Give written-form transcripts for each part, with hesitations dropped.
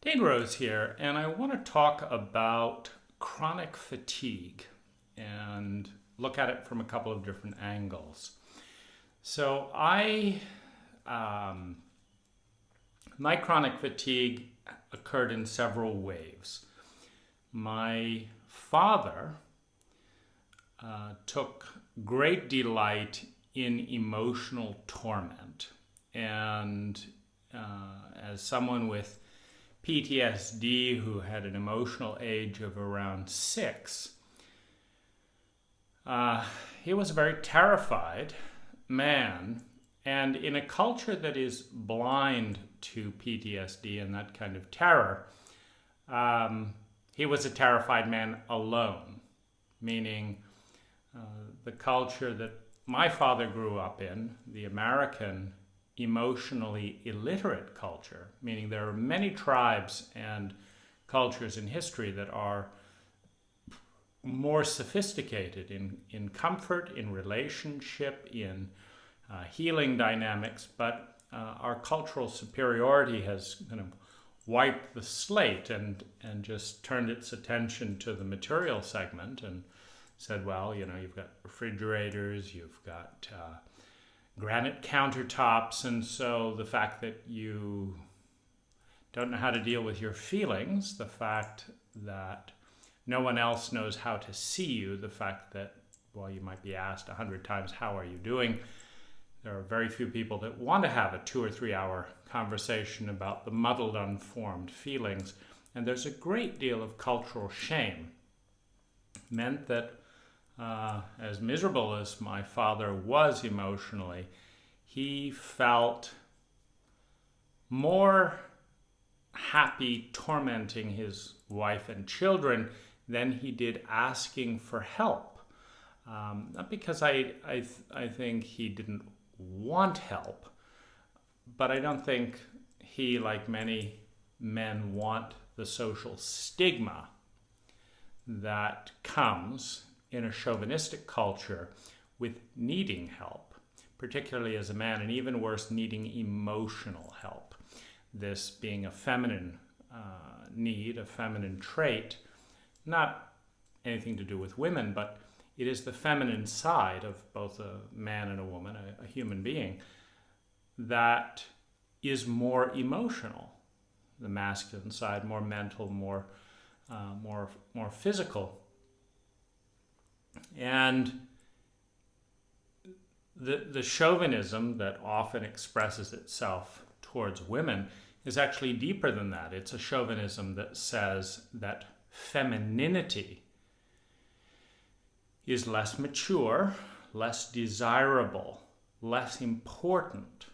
Dane Rose here, and I want to talk about chronic fatigue and look at it from a couple of different angles. So my chronic fatigue occurred in several waves. My father took great delight in emotional torment, and as someone with PTSD who had an emotional age of around 6, he was a very terrified man, and in a culture that is blind to PTSD and that kind of terror, he was a terrified man alone, meaning the culture that my father grew up in, the American emotionally illiterate culture, meaning there are many tribes and cultures in history that are more sophisticated in comfort, in relationship, in healing dynamics, but our cultural superiority has kind of wiped the slate and just turned its attention to the material segment and said, well, you've got refrigerators, you've got granite countertops, and so the fact that you don't know how to deal with your feelings, the fact that no one else knows how to see you, the fact that, well, you might be asked 100 times, how are you doing? There are very few people that want to have a 2 or 3 hour conversation about the muddled, unformed feelings, and there's a great deal of cultural shame. It meant that as miserable as my father was emotionally, he felt more happy tormenting his wife and children than he did asking for help. Not because I think he didn't want help, but I don't think he, like many men, want the social stigma that comes in a chauvinistic culture with needing help, particularly as a man, and even worse, needing emotional help. This being a feminine need, a feminine trait, not anything to do with women, but it is the feminine side of both a man and a woman, a human being, that is more emotional. The masculine side, more mental, more physical. And the chauvinism that often expresses itself towards women is actually deeper than that. It's a chauvinism that says that femininity is less mature, less desirable, less important,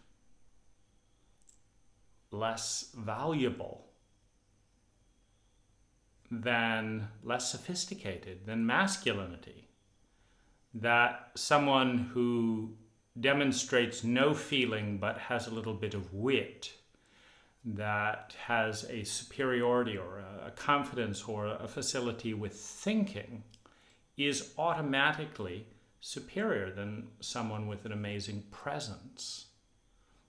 less valuable, less sophisticated than masculinity. That someone who demonstrates no feeling but has a little bit of wit, that has a superiority or a confidence or a facility with thinking, is automatically superior than someone with an amazing presence.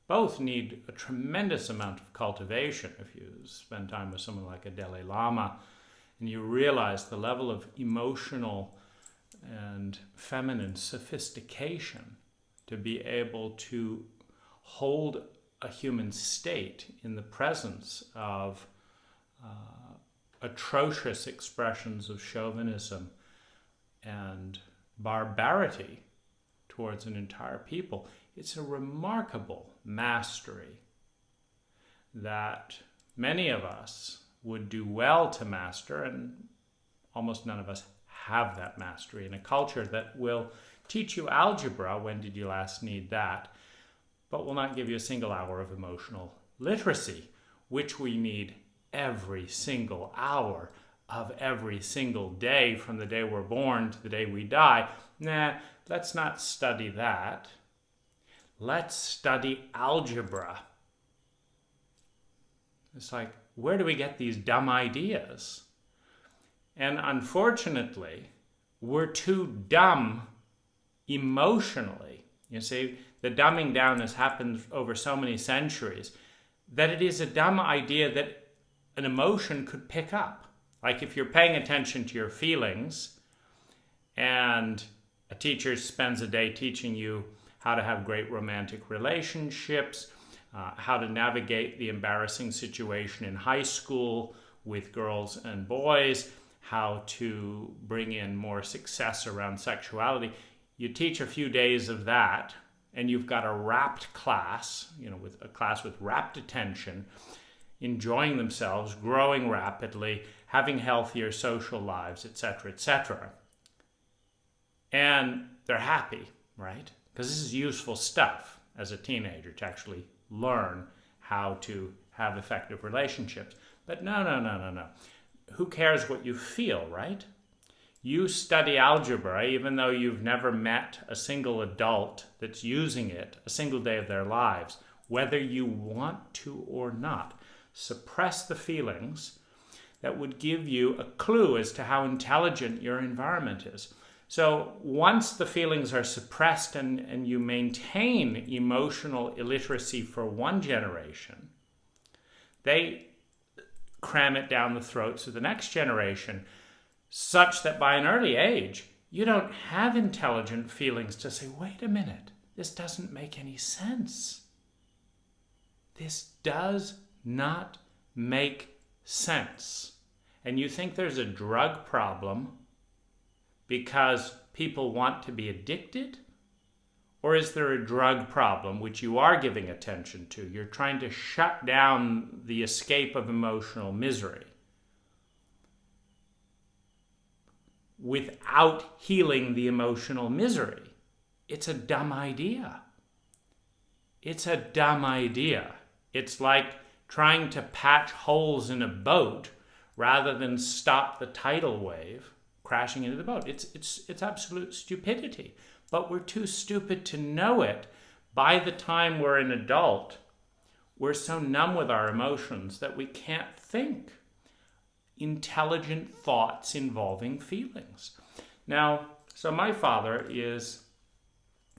Both need a tremendous amount of cultivation. If you spend time with someone like a Dalai Lama and you realize the level of emotional and feminine sophistication to be able to hold a human state in the presence of atrocious expressions of chauvinism and barbarity towards an entire people. It's a remarkable mastery that many of us would do well to master, and almost none of us have that mastery in a culture that will teach you algebra, when did you last need that, but will not give you a single hour of emotional literacy, which we need every single hour of every single day, from the day we're born to the day we die. Let's not study that. Let's study algebra. It's like, where do we get these dumb ideas? And unfortunately, we're too dumb emotionally. You see, the dumbing down has happened over so many centuries that it is a dumb idea that an emotion could pick up. Like if you're paying attention to your feelings and a teacher spends a day teaching you how to have great romantic relationships, how to navigate the embarrassing situation in high school with girls and boys, how to bring in more success around sexuality. You teach a few days of that, and you've got a rapt class, with a class with rapt attention, enjoying themselves, growing rapidly, having healthier social lives, etc., etc. And they're happy, right? Because this is useful stuff as a teenager to actually learn how to have effective relationships. But no. Who cares what you feel, right? You study algebra even though you've never met a single adult that's using it a single day of their lives, whether you want to or not. Suppress the feelings that would give you a clue as to how intelligent your environment is. So once the feelings are suppressed and you maintain emotional illiteracy for one generation, they cram it down the throats of the next generation, such that by an early age, you don't have intelligent feelings to say, wait a minute, this doesn't make any sense. This does not make sense. And you think there's a drug problem because people want to be addicted? Or is there a drug problem which you are giving attention to? You're trying to shut down the escape of emotional misery without healing the emotional misery. It's a dumb idea. It's a dumb idea. It's like trying to patch holes in a boat rather than stop the tidal wave crashing into the boat. It's absolute stupidity. But we're too stupid to know it. By the time we're an adult, we're so numb with our emotions that we can't think intelligent thoughts involving feelings. Now, so my father is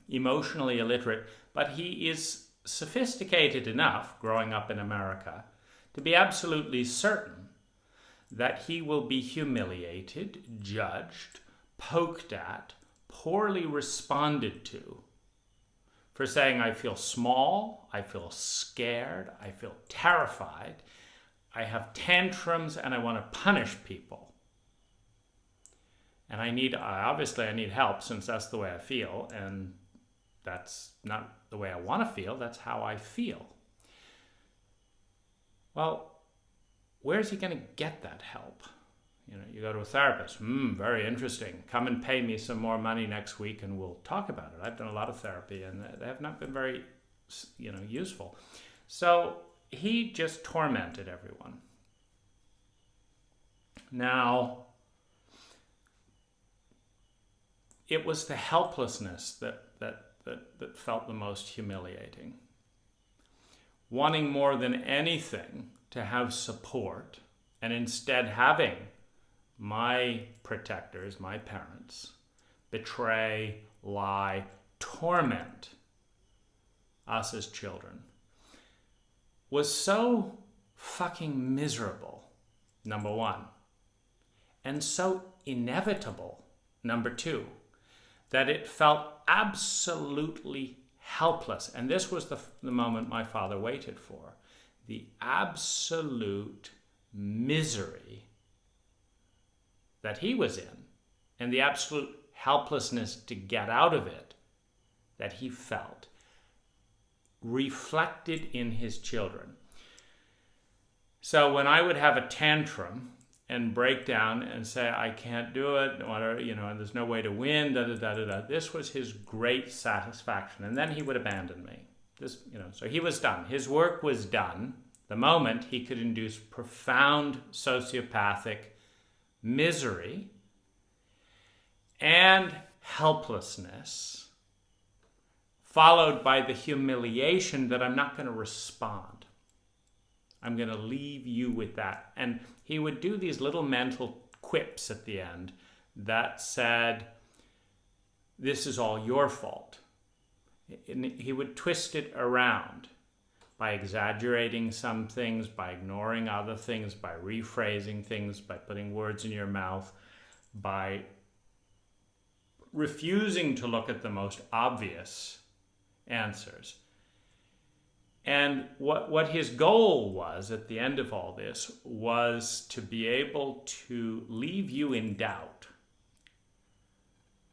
emotionally illiterate, but he is sophisticated enough, growing up in America, to be absolutely certain that he will be humiliated, judged, poked at, poorly responded to for saying, I feel small, I feel scared, I feel terrified, I have tantrums, and I want to punish people. And I need help, since that's the way I feel, and that's not the way I want to feel, that's how I feel. Well, where's he going to get that help? You go to a therapist. Very interesting. Come and pay me some more money next week and we'll talk about it. I've done a lot of therapy and they have not been very, useful. So he just tormented everyone. Now, it was the helplessness that felt the most humiliating. Wanting more than anything to have support, and instead having my protectors, my parents, betray, lie, torment us as children, was so fucking miserable, number one, and so inevitable, number two, that it felt absolutely helpless. And this was the moment my father waited for. The absolute misery that he was in and the absolute helplessness to get out of it that he felt reflected in his children. So when I would have a tantrum and break down and say, I can't do it, and there's no way to win, this was his great satisfaction. And then he would abandon me. So he was done. His work was done the moment he could induce profound sociopathic misery and helplessness, followed by the humiliation that I'm not going to respond. I'm going to leave you with that. And he would do these little mental quips at the end that said, this is all your fault. And he would twist it around. by exaggerating some things, by ignoring other things, by rephrasing things, by putting words in your mouth, by refusing to look at the most obvious answers. And what his goal was at the end of all this was to be able to leave you in doubt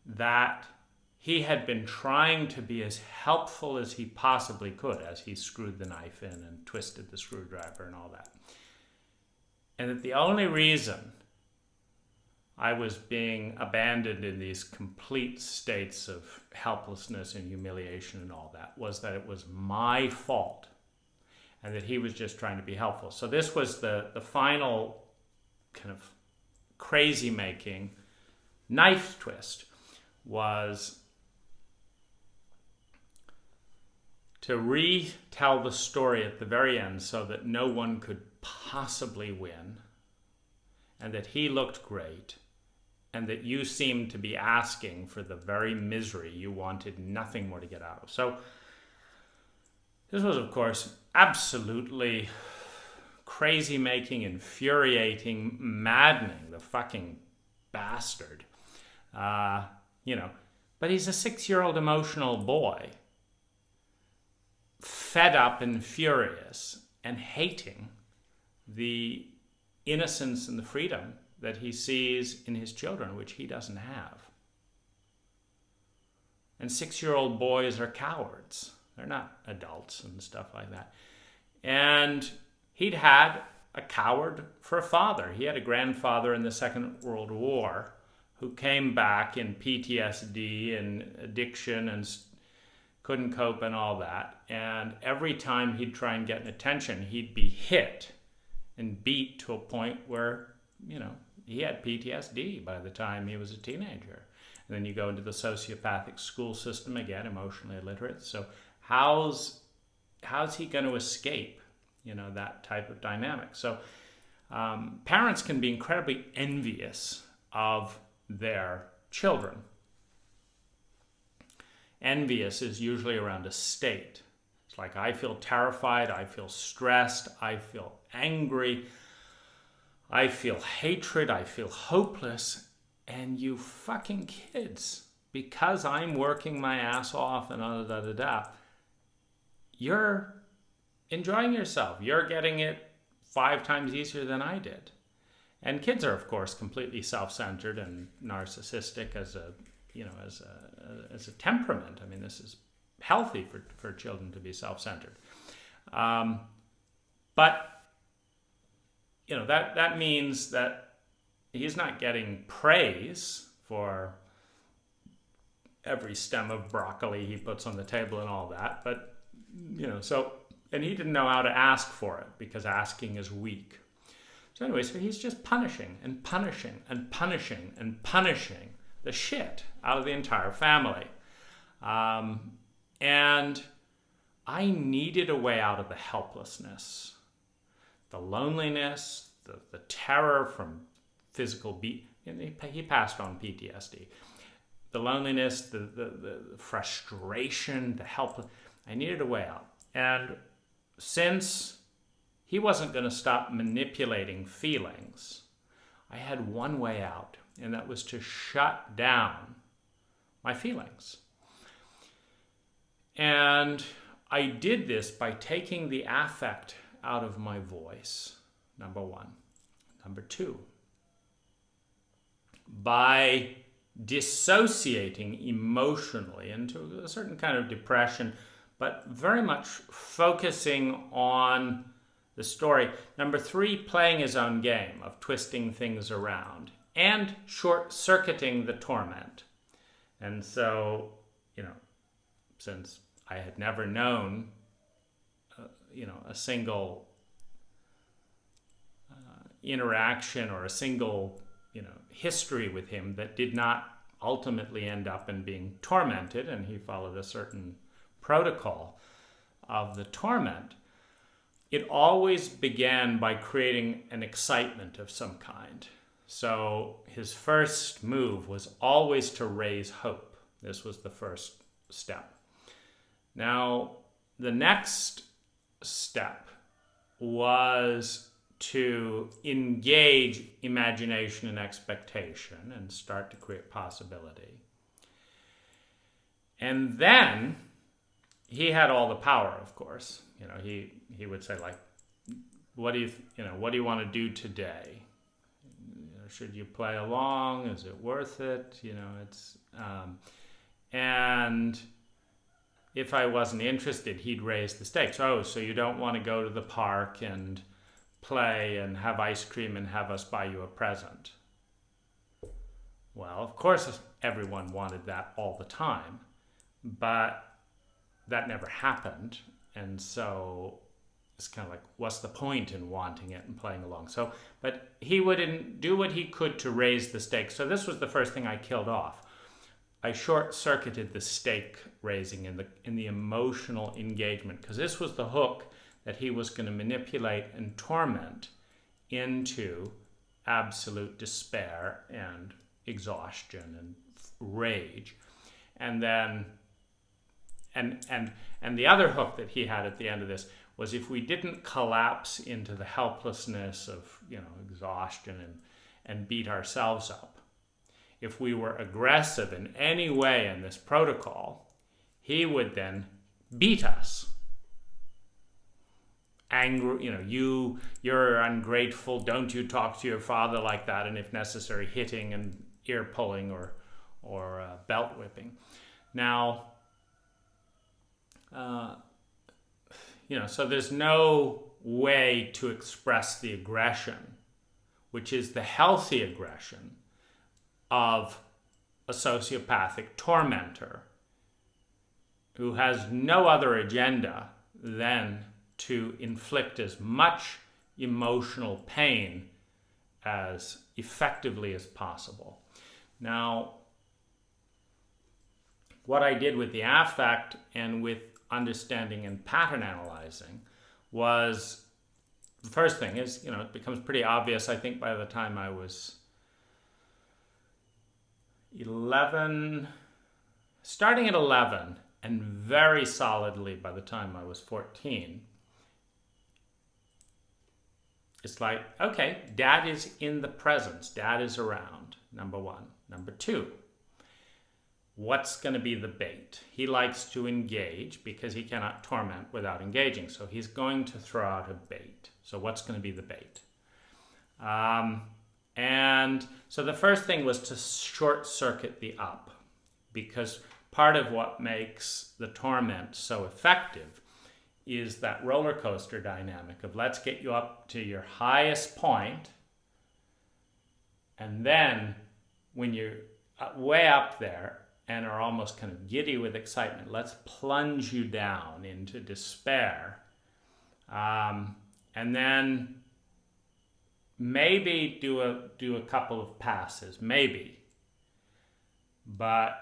that he had been trying to be as helpful as he possibly could as he screwed the knife in and twisted the screwdriver and all that. And that the only reason I was being abandoned in these complete states of helplessness and humiliation and all that was that it was my fault and that he was just trying to be helpful. So this was the final kind of crazy-making knife twist, was to retell the story at the very end so that no one could possibly win, and that he looked great, and that you seemed to be asking for the very misery you wanted nothing more to get out of. So this was, of course, absolutely crazy-making, infuriating, maddening, the fucking bastard. But he's a 6-year-old emotional boy, fed up and furious and hating the innocence and the freedom that he sees in his children, which he doesn't have. And 6-year-old boys are cowards. They're not adults and stuff like that. And he'd had a coward for a father. He had a grandfather in the Second World War who came back in PTSD and addiction and couldn't cope and all that. And every time he'd try and get an attention, he'd be hit and beat to a point where, he had PTSD by the time he was a teenager. And then you go into the sociopathic school system again, emotionally illiterate. So how's he going to escape, that type of dynamic? So parents can be incredibly envious of their children. Envious is usually around a state. It's like, I feel terrified, I feel stressed, I feel angry, I feel hatred, I feel hopeless. And you fucking kids, because I'm working my ass off and you're enjoying yourself. You're getting it 5 times easier than I did. And kids are, of course, completely self-centered and narcissistic as a temperament. I mean, this is healthy for children to be self-centered. But that means that he's not getting praise for every stem of broccoli he puts on the table and all that. But, and he didn't know how to ask for it because asking is weak. So anyway, so he's just punishing and punishing and punishing and punishing the shit out of the entire family. And I needed a way out of the helplessness, the loneliness, the terror from physical he passed on PTSD. The loneliness, the frustration, the help. I needed a way out. And since he wasn't going to stop manipulating feelings, I had one way out, and that was to shut down my feelings. And I did this by taking the affect out of my voice, number 1. Number 2, by dissociating emotionally into a certain kind of depression, but very much focusing on the story. Number 3, playing his own game of twisting things around and short-circuiting the torment. And so, since I had never known, a single interaction or a single, history with him that did not ultimately end up in being tormented, and he followed a certain protocol of the torment, it always began by creating an excitement of some kind. So his first move was always to raise hope. This was the first step. Now, the next step was to engage imagination and expectation and start to create possibility. And then he had all the power, of course. He would say, like, what do you want to do today? Should you play along? Is it worth it? And if I wasn't interested, he'd raise the stakes. Oh, so you don't want to go to the park and play and have ice cream and have us buy you a present? Well, of course, everyone wanted that all the time, but that never happened. And so it's kind of like, what's the point in wanting it and playing along? But he would do what he could to raise the stakes. So this was the first thing I killed off. I short-circuited the stake raising in the emotional engagement, because this was the hook that he was going to manipulate and torment into absolute despair and exhaustion and rage. And then and the other hook that he had at the end of this was, if we didn't collapse into the helplessness of exhaustion and beat ourselves up, if we were aggressive in any way in this protocol, he would then beat us. Angry, you're ungrateful. Don't you talk to your father like that? And if necessary, hitting and ear pulling or belt whipping. Now, so there's no way to express the aggression, which is the healthy aggression of a sociopathic tormentor who has no other agenda than to inflict as much emotional pain as effectively as possible. Now, what I did with the affect and with understanding and pattern analyzing was, the first thing is, it becomes pretty obvious, I think, by the time I was 11, starting at 11, and very solidly by the time I was 14. It's like, okay, dad is in the presence. Dad is around, number one. Number two, what's going to be the bait? He likes to engage because he cannot torment without engaging. So he's going to throw out a bait. So what's going to be the bait? And so the first thing was to short circuit the up, because part of what makes the torment so effective is that roller coaster dynamic of, let's get you up to your highest point, and then when you're way up there and are almost kind of giddy with excitement, let's plunge you down into despair, and then maybe do a couple of passes, maybe, but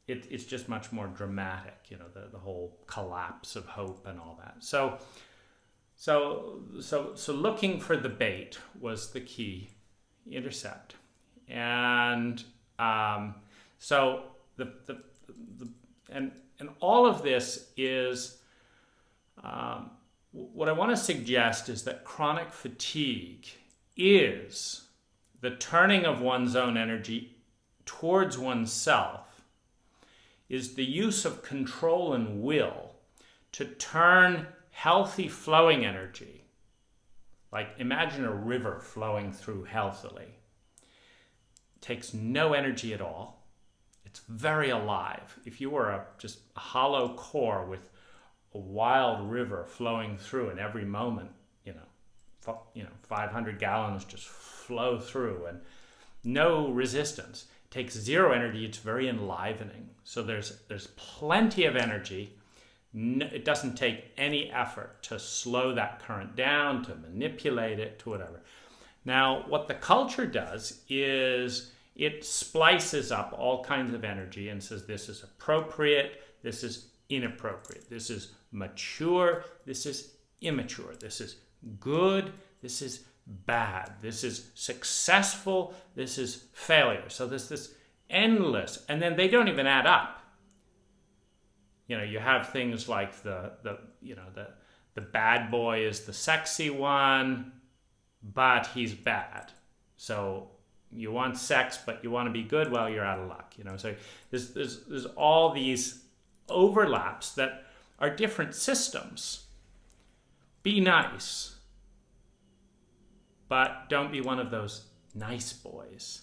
it's just much more dramatic, the whole collapse of hope and all that. So looking for the bait was the key intercept, and so and all of this is what I want to suggest is that chronic fatigue is the turning of one's own energy towards oneself, is the use of control and will to turn healthy flowing energy, like imagine a river flowing through healthily. It takes no energy at all. It's very alive. If you were just a hollow core with a wild river flowing through, and every moment, 500 gallons just flow through and no resistance. It takes zero energy. It's very enlivening. So there's plenty of energy. It doesn't take any effort to slow that current down, to manipulate it, to whatever. Now, what the culture does is it splices up all kinds of energy and says, this is appropriate, this is inappropriate, this is mature, this is immature, this is good, this is bad, this is successful, this is failure. So there's this endless, and then they don't even add up. You have things like the the bad boy is the sexy one, but he's bad. So you want sex, but you want to be good, well, you're out of luck. So there's all these overlaps that are different systems. Be nice, but don't be one of those nice boys.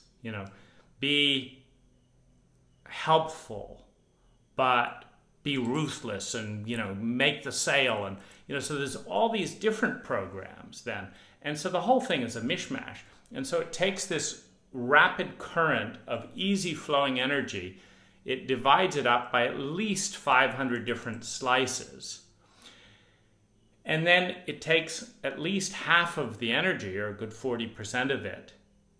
Be helpful, but be ruthless and, make the sale. And, so there's all these different programs then. And so the whole thing is a mishmash. And so it takes this rapid current of easy flowing energy, it divides it up by at least 500 different slices. And then it takes at least half of the energy, or a good 40% of it,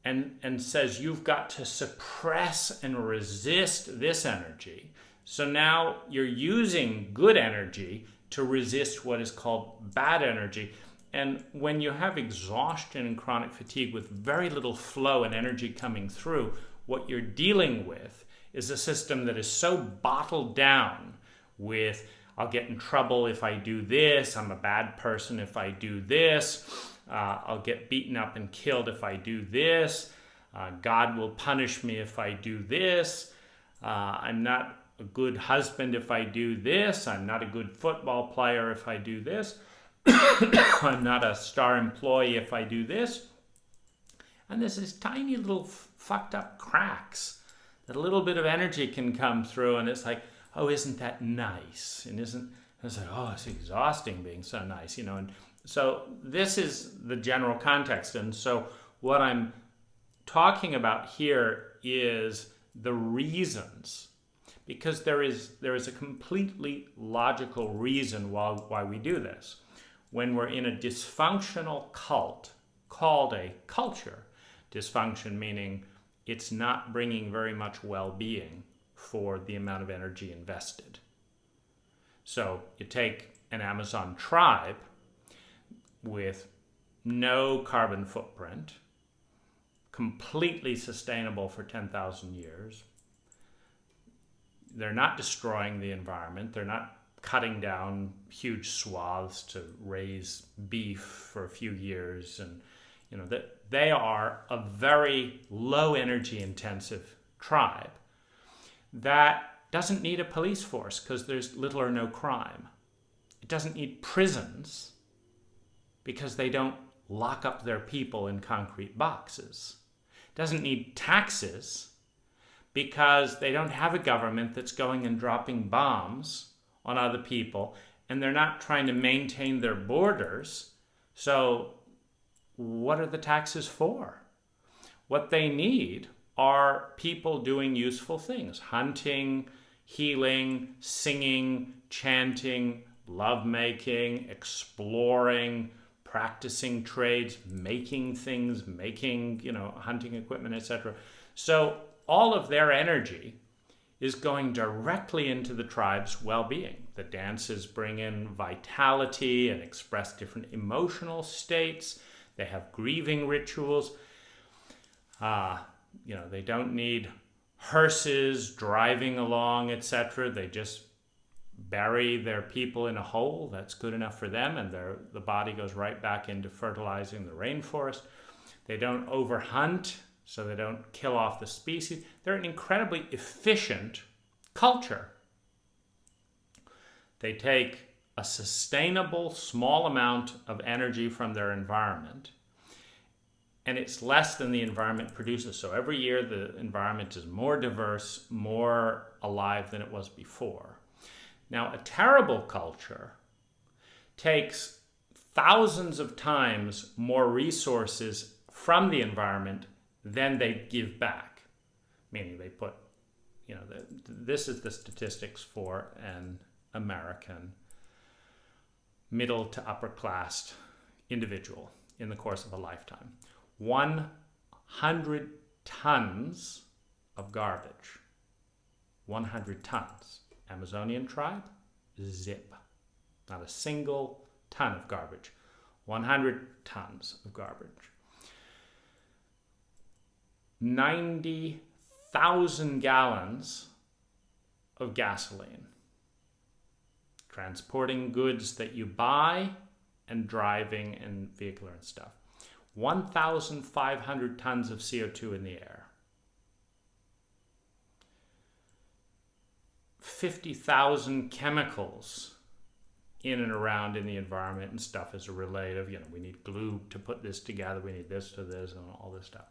and says you've got to suppress and resist this energy. So now you're using good energy to resist what is called bad energy. And when you have exhaustion and chronic fatigue with very little flow and energy coming through, what you're dealing with is a system that is so bottled down with, I'll get in trouble if I do this, I'm a bad person if I do this, I'll get beaten up and killed if I do this, God will punish me if I do this, I'm not a good husband if I do this, I'm not a good football player if I do this, I'm not a star employee if I do this. And there's this tiny little fucked up cracks that a little bit of energy can come through, and it's like, oh, isn't that nice? And it's like, oh, it's exhausting being so nice, And so this is the general context. And so what I'm talking about here is the reasons, because there is a completely logical reason why we do this. When we're in a dysfunctional cult called a culture, dysfunction meaning it's not bringing very much well-being for the amount of energy invested. So you take an Amazon tribe with no carbon footprint, completely sustainable for 10,000 years. They're not destroying the environment. They're not cutting down huge swaths to raise beef for a few years, and that they are a very low energy intensive tribe that doesn't need a police force because there's little or no crime. It doesn't need prisons because they don't lock up their people in concrete boxes. It doesn't need taxes because they don't have a government that's going and dropping bombs on other people, and they're not trying to maintain their borders. So what are the taxes for? What they need are people doing useful things: hunting, healing, singing, chanting, lovemaking, exploring, practicing trades, making things, hunting equipment, etc. So all of their energy is going directly into the tribe's well-being. The dances bring in vitality and express different emotional states. They have grieving rituals. They don't need hearses driving along, etc. They just bury their people in a hole. That's good enough for them, and the body goes right back into fertilizing the rainforest. They don't overhunt, so they don't kill off the species. They're an incredibly efficient culture. They take a sustainable small amount of energy from their environment, and it's less than the environment produces. So every year the environment is more diverse, more alive than it was before. Now, a terrible culture takes thousands of times more resources from the environment than they give back. Meaning they put, this is the statistics for an American middle to upper class individual in the course of a lifetime. 100 tons of garbage. 100 tons. Amazonian tribe, zip. Not a single ton of garbage. 100 tons of garbage. 90,000 gallons of gasoline. transporting goods that you buy and driving and vehicular and stuff. 1,500 tons of CO2 in the air. 50,000 chemicals in and around in the environment and stuff as a relay of, we need glue to put this together, we need this to this, and all this stuff.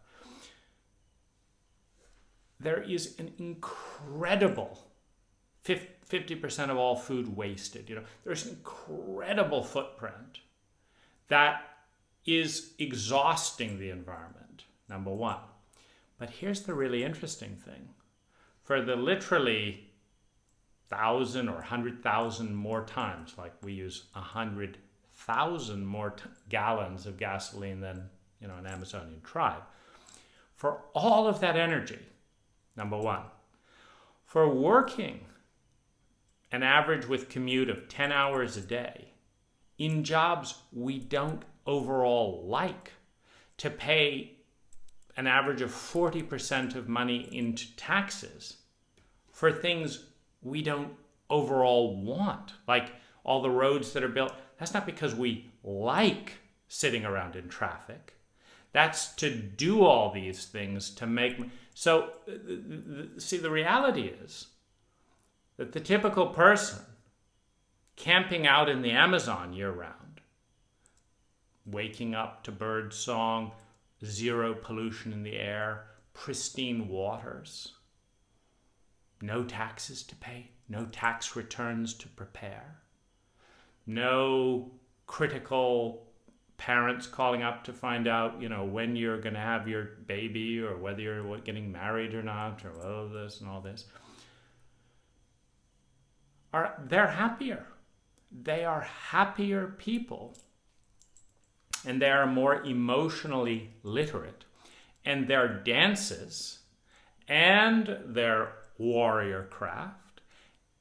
There is an incredible 50% of all food wasted. There's an incredible footprint that is exhausting the environment, number one. But here's the really interesting thing. For the literally 1,000 or 100,000 more times, like we use 100,000 more gallons of gasoline than an Amazonian tribe, for all of that energy, number one, for working an average with commute of 10 hours a day in jobs we don't overall like, to pay an average of 40% of money into taxes for things we don't overall want, like all the roads that are built. That's not because we like sitting around in traffic. That's to do all these things to make. So, see, the reality is that the typical person camping out in the Amazon year-round, waking up to bird song, zero pollution in the air, pristine waters, no taxes to pay, no tax returns to prepare, no critical parents calling up to find out, when you're going to have your baby or whether you're getting married or not, or all this and all this. They're happier. They are happier people, and they are more emotionally literate. And their dances and their warrior craft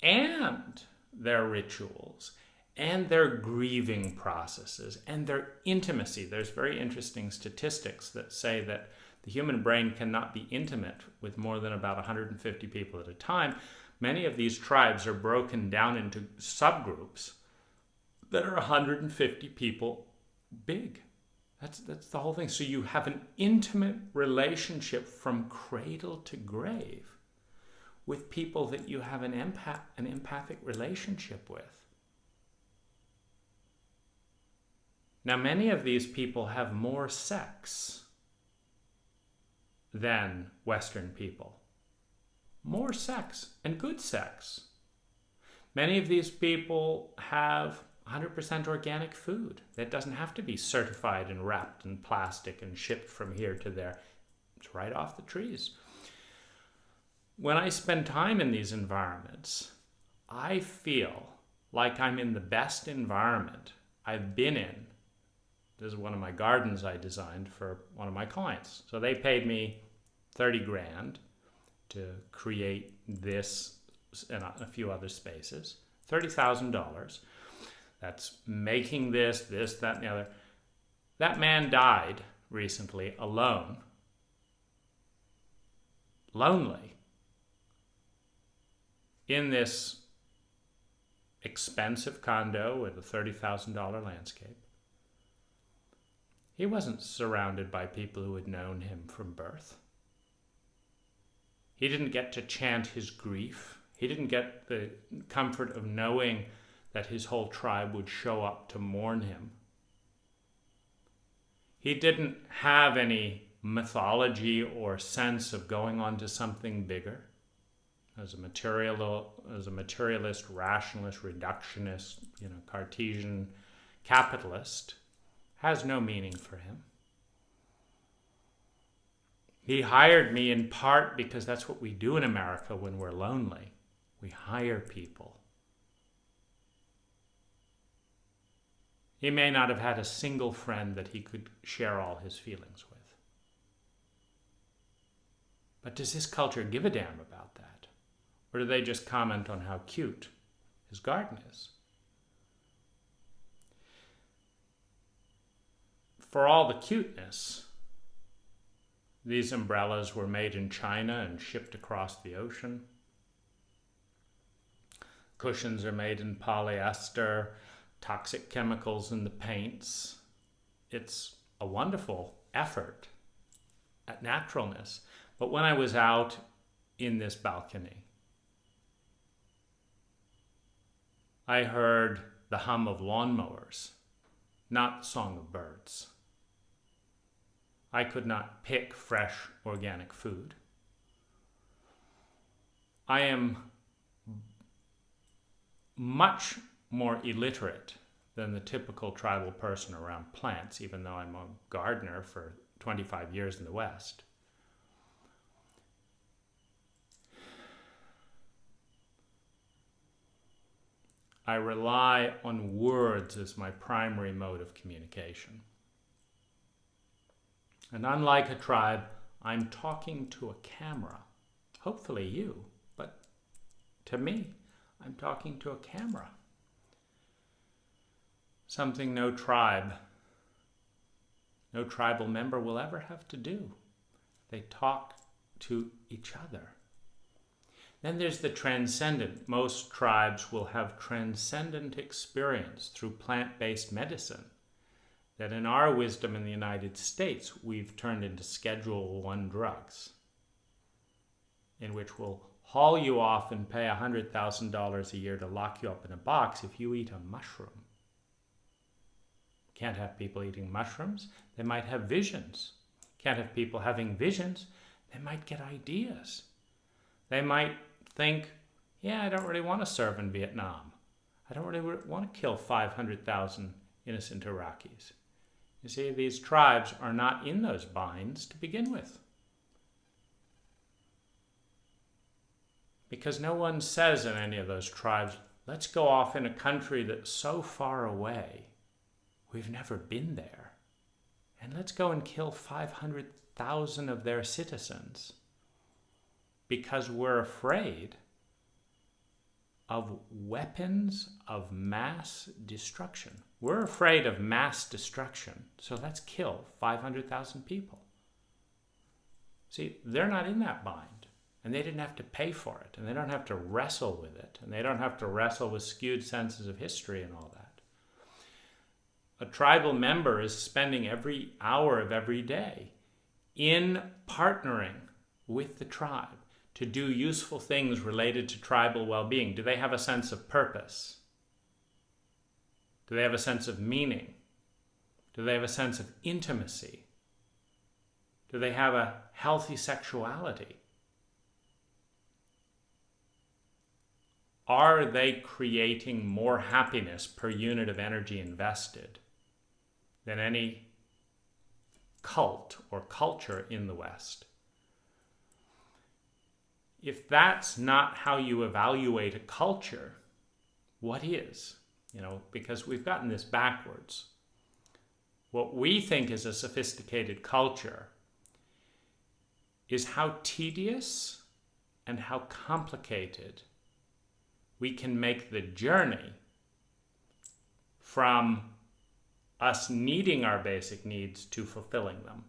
and their rituals and their grieving processes and their intimacy. There's very interesting statistics that say that the human brain cannot be intimate with more than about 150 people at a time. Many of these tribes are broken down into subgroups that are 150 people big. That's the whole thing. So you have an intimate relationship from cradle to grave with people that you have an empathic relationship with. Now, many of these people have more sex than Western people. More sex, and good sex. Many of these people have 100% organic food that doesn't have to be certified and wrapped in plastic and shipped from here to there. It's right off the trees. When I spend time in these environments, I feel like I'm in the best environment I've been in. This is one of my gardens I designed for one of my clients. So they paid me 30 grand to create this and a few other spaces. $30,000. That's making this, that, and the other. That man died recently alone. Lonely. In this expensive condo with a $30,000 landscape. He wasn't surrounded by people who had known him from birth. He didn't get to chant his grief. He didn't get the comfort of knowing that his whole tribe would show up to mourn him. He didn't have any mythology or sense of going on to something bigger. As a materialist, rationalist, reductionist, Cartesian capitalist, has no meaning for him. He hired me in part because that's what we do in America when we're lonely. We hire people. He may not have had a single friend that he could share all his feelings with. But does this culture give a damn about that? Or do they just comment on how cute his garden is? For all the cuteness, these umbrellas were made in China and shipped across the ocean. Cushions are made in polyester, toxic chemicals in the paints. It's a wonderful effort at naturalness. But when I was out in this balcony, I heard the hum of lawnmowers, not the song of birds. I could not pick fresh organic food. I am much more illiterate than the typical tribal person around plants, even though I'm a gardener for 25 years in the West. I rely on words as my primary mode of communication. And unlike a tribe, I'm talking to a camera. Hopefully you, but to me, I'm talking to a camera. Something no tribe, no tribal member will ever have to do. They talk to each other. Then there's the transcendent. Most tribes will have transcendent experience through plant-based medicine that in our wisdom in the United States, we've turned into Schedule I drugs, in which we'll haul you off and pay $100,000 a year to lock you up in a box if you eat a mushroom. Can't have people eating mushrooms. They might have visions. Can't have people having visions. They might get ideas. They might think, yeah, I don't really want to serve in Vietnam. I don't really want to kill 500,000 innocent Iraqis. You see, these tribes are not in those binds to begin with. Because no one says in any of those tribes, let's go off in a country that's so far away, we've never been there, and let's go and kill 500,000 of their citizens because we're afraid of weapons of mass destruction. We're afraid of mass destruction, so let's kill 500,000 people. See, they're not in that bind, and they didn't have to pay for it, and they don't have to wrestle with it, and they don't have to wrestle with skewed senses of history and all that. A tribal member is spending every hour of every day in partnering with the tribe to do useful things related to tribal well-being. Do they have a sense of purpose? Do they have a sense of meaning? Do they have a sense of intimacy? Do they have a healthy sexuality? Are they creating more happiness per unit of energy invested than any cult or culture in the West? If that's not how you evaluate a culture, what is? Because we've gotten this backwards. What we think is a sophisticated culture is how tedious and how complicated we can make the journey from us needing our basic needs to fulfilling them.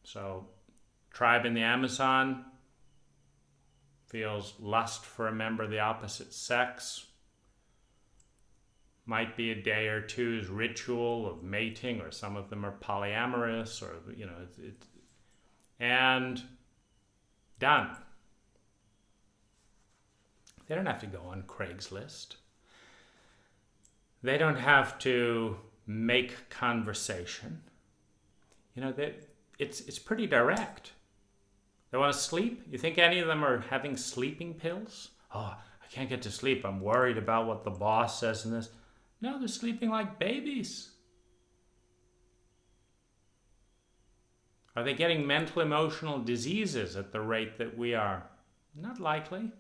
So, tribe in the Amazon feels lust for a member of the opposite sex. Might be a day or two's ritual of mating, or some of them are polyamorous, or, and done. They don't have to go on Craigslist. They don't have to make conversation. It's pretty direct. They want to sleep. You think any of them are having sleeping pills? Oh, I can't get to sleep. I'm worried about what the boss says in this. No, they're sleeping like babies. Are they getting mental, emotional diseases at the rate that we are? Not likely.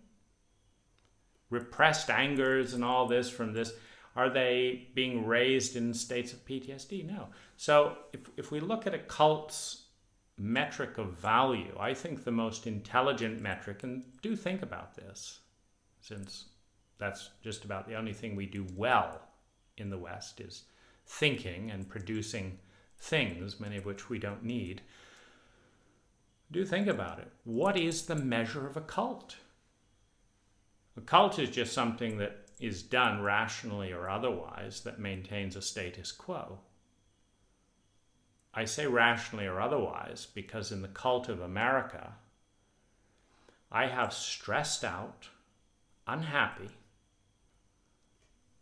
Repressed angers and all this from this. Are they being raised in states of PTSD? No. So if we look at a cult's metric of value, I think the most intelligent metric, and do think about this, since that's just about the only thing we do well in the West is thinking and producing things, many of which we don't need. Do think about it. What is the measure of a cult? A cult is just something that is done rationally or otherwise that maintains a status quo. I say rationally or otherwise because in the cult of America, I have stressed out, unhappy,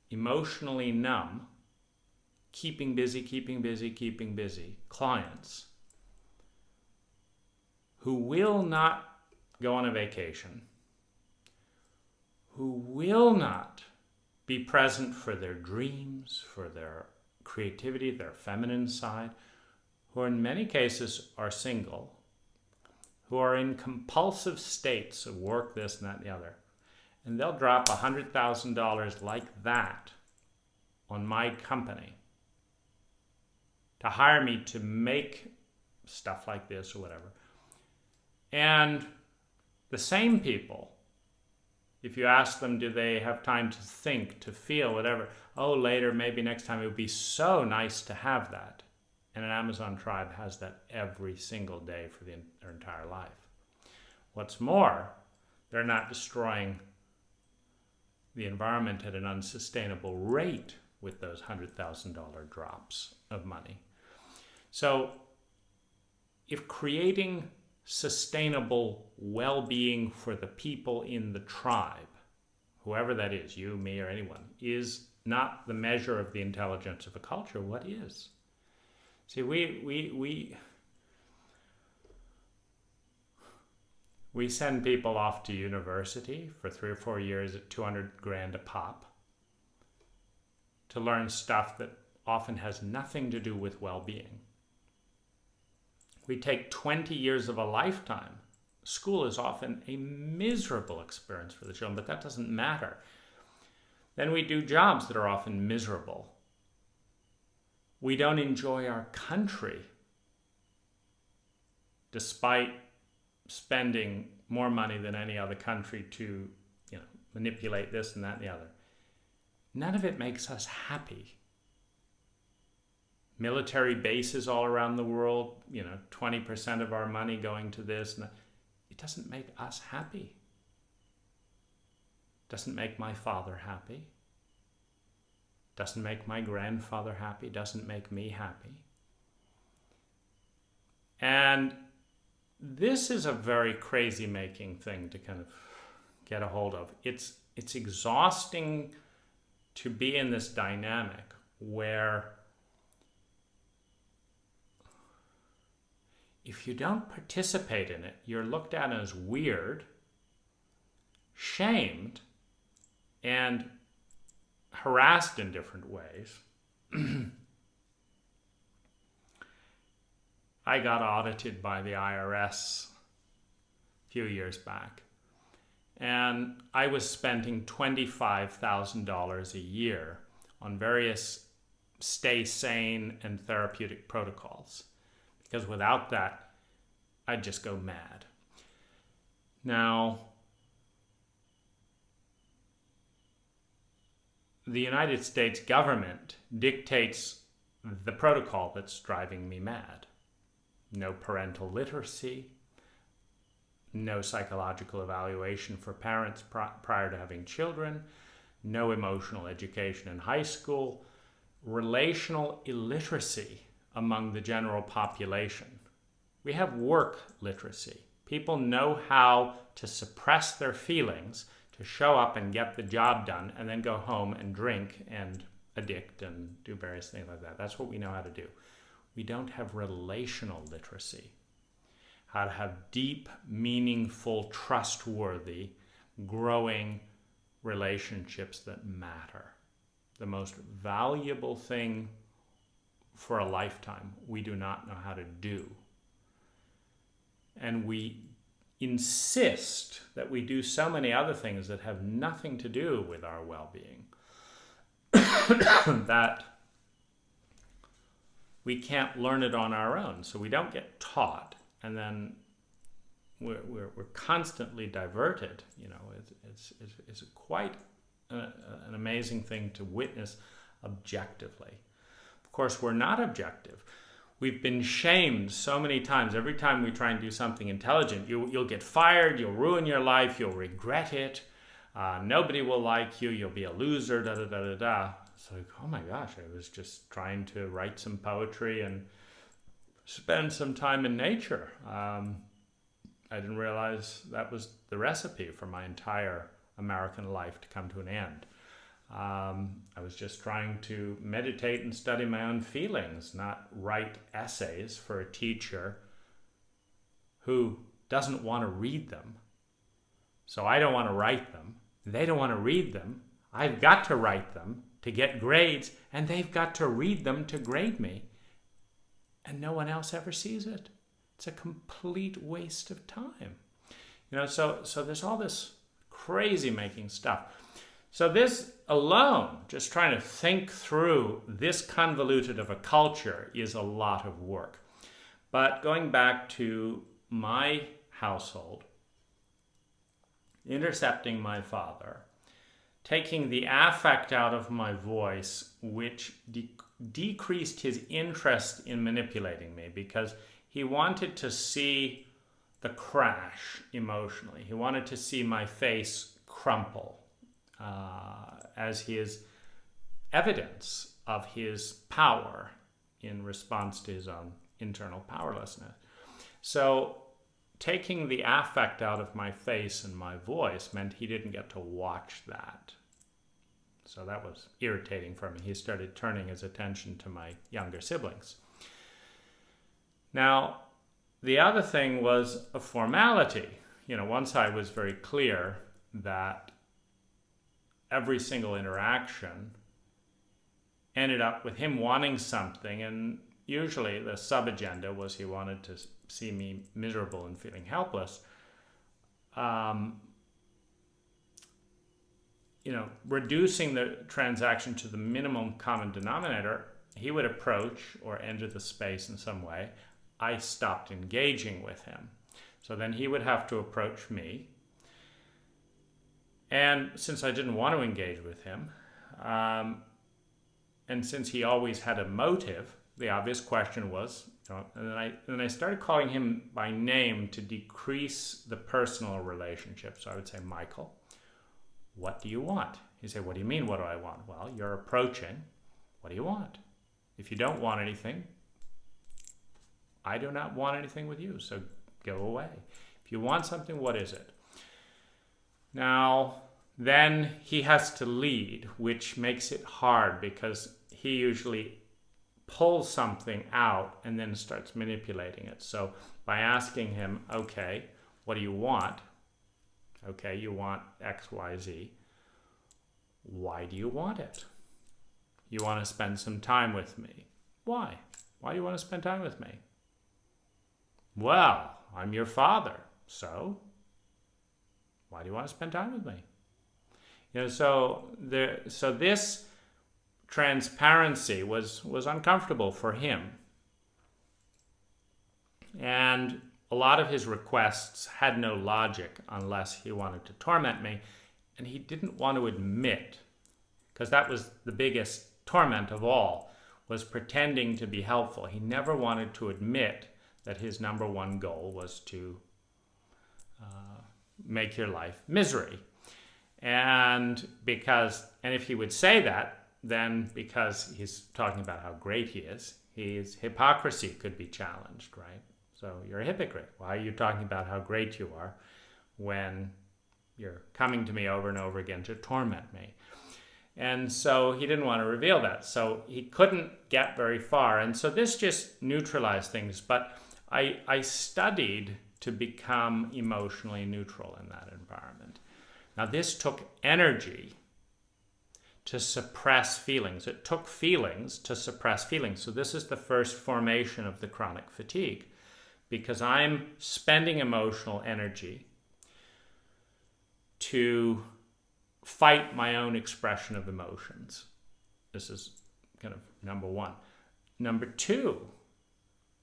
emotionally numb, keeping busy clients who will not go on a vacation, who will not be present for their dreams, for their creativity, their feminine side, who in many cases are single, who are in compulsive states of work, this and that and the other. And they'll drop $100,000 like that on my company to hire me to make stuff like this or whatever. And the same people, if you ask them, do they have time to think, to feel, whatever, oh, later, maybe next time, it would be so nice to have that. And an Amazon tribe has that every single day for their entire life. What's more, they're not destroying the environment at an unsustainable rate with those $100,000 drops of money. So if creating sustainable well-being for the people in the tribe, whoever that is, you, me, or anyone, is not the measure of the intelligence of a culture, what is? See, we send people off to university for 3 or 4 years at $200,000 a pop to learn stuff that often has nothing to do with well-being. We take 20 years of a lifetime. School is often a miserable experience for the children, but that doesn't matter. Then we do jobs that are often miserable. We don't enjoy our country despite spending more money than any other country to, manipulate this and that and the other. None of it makes us happy. Military bases all around the world, 20% of our money going to this. And it doesn't make us happy. Doesn't make my father happy. Doesn't make my grandfather happy. Doesn't make me happy. And this is a very crazy making thing to kind of get a hold of. It's exhausting to be in this dynamic where if you don't participate in it, you're looked at as weird, shamed, and harassed in different ways. I got audited by the IRS a few years back, and I was spending $25,000 a year on various stay sane and therapeutic protocols, because without that, I'd just go mad. Now, the United States government dictates the protocol that's driving me mad. No parental literacy, no psychological evaluation for parents prior to having children, no emotional education in high school, relational illiteracy among the general population. We have work literacy. People know how to suppress their feelings to show up and get the job done and then go home and drink and addict and do various things like that. That's what we know how to do. We don't have relational literacy. How to have deep, meaningful, trustworthy, growing relationships that matter. The most valuable thing for a lifetime we do not know how to do. And we insist that we do so many other things that have nothing to do with our well-being that we can't learn it on our own. So we don't get taught, and then we're constantly diverted. It's quite an amazing thing to witness objectively. Of course, we're not objective. We've been shamed so many times. Every time we try and do something intelligent, you'll get fired, you'll ruin your life, you'll regret it. Nobody will like you. You'll be a loser, da da da da da. It's like, oh my gosh, I was just trying to write some poetry and spend some time in nature. I didn't realize that was the recipe for my entire American life to come to an end. I was just trying to meditate and study my own feelings, not write essays for a teacher who doesn't want to read them. So I don't want to write them. They don't want to read them. I've got to write them to get grades, and they've got to read them to grade me. And no one else ever sees it. It's a complete waste of time. So there's all this crazy making stuff. So this alone, just trying to think through this convoluted of a culture, is a lot of work. But going back to my household, intercepting my father, taking the affect out of my voice, which decreased his interest in manipulating me, because he wanted to see the crash emotionally. He wanted to see my face crumple as his evidence of his power in response to his own internal powerlessness. So taking the affect out of my face and my voice meant he didn't get to watch that. So that was irritating for me. He started turning his attention to my younger siblings. Now, the other thing was a formality. Once I was very clear that every single interaction ended up with him wanting something, and usually the sub-agenda was he wanted to see me miserable and feeling helpless. Reducing the transaction to the minimum common denominator, he would approach or enter the space in some way. I stopped engaging with him. So then he would have to approach me. And since I didn't want to engage with him, and since he always had a motive, the obvious question was, and then I started calling him by name to decrease the personal relationship. So I would say, Michael, what do you want? He'd say, what do you mean, what do I want? Well, you're approaching. What do you want? If you don't want anything, I do not want anything with you, so go away. If you want something, what is it? Now, then he has to lead, which makes it hard because he usually pulls something out and then starts manipulating it. So by asking him, okay, what do you want? Okay, you want X, Y, Z. Why do you want it? You want to spend some time with me. Why? Why do you want to spend time with me? Well, I'm your father, so why do you want to spend time with me? So this transparency was uncomfortable for him. And a lot of his requests had no logic unless he wanted to torment me. And he didn't want to admit, because that was the biggest torment of all, was pretending to be helpful. He never wanted to admit that his number one goal was to make your life misery. And if he would say that, then because he's talking about how great he is, his hypocrisy could be challenged, right? So you're a hypocrite. Why are you talking about how great you are when you're coming to me over and over again to torment me? And so he didn't want to reveal that. So he couldn't get very far. And so this just neutralized things. But I studied to become emotionally neutral in that environment. Now, this took energy to suppress feelings. It took feelings to suppress feelings. So this is the first formation of the chronic fatigue, because I'm spending emotional energy to fight my own expression of emotions. This is kind of number one. Number two,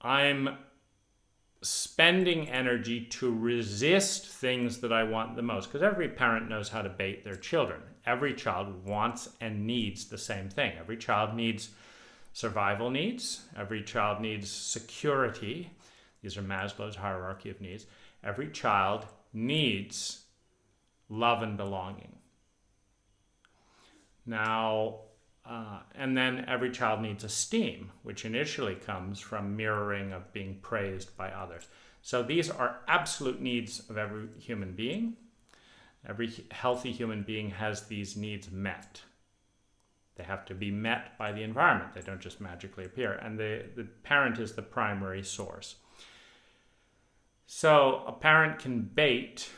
I'm spending energy to resist things that I want the most, because every parent knows how to bait their children. Every child wants and needs the same thing. Every child needs survival needs. Every child needs security. These are Maslow's hierarchy of needs. Every child needs love and belonging. Now, and then every child needs esteem, which initially comes from mirroring of being praised by others. So these are absolute needs of every human being. Every healthy human being has these needs met. They have to be met by the environment. They don't just magically appear. And the parent is the primary source. So a parent can bait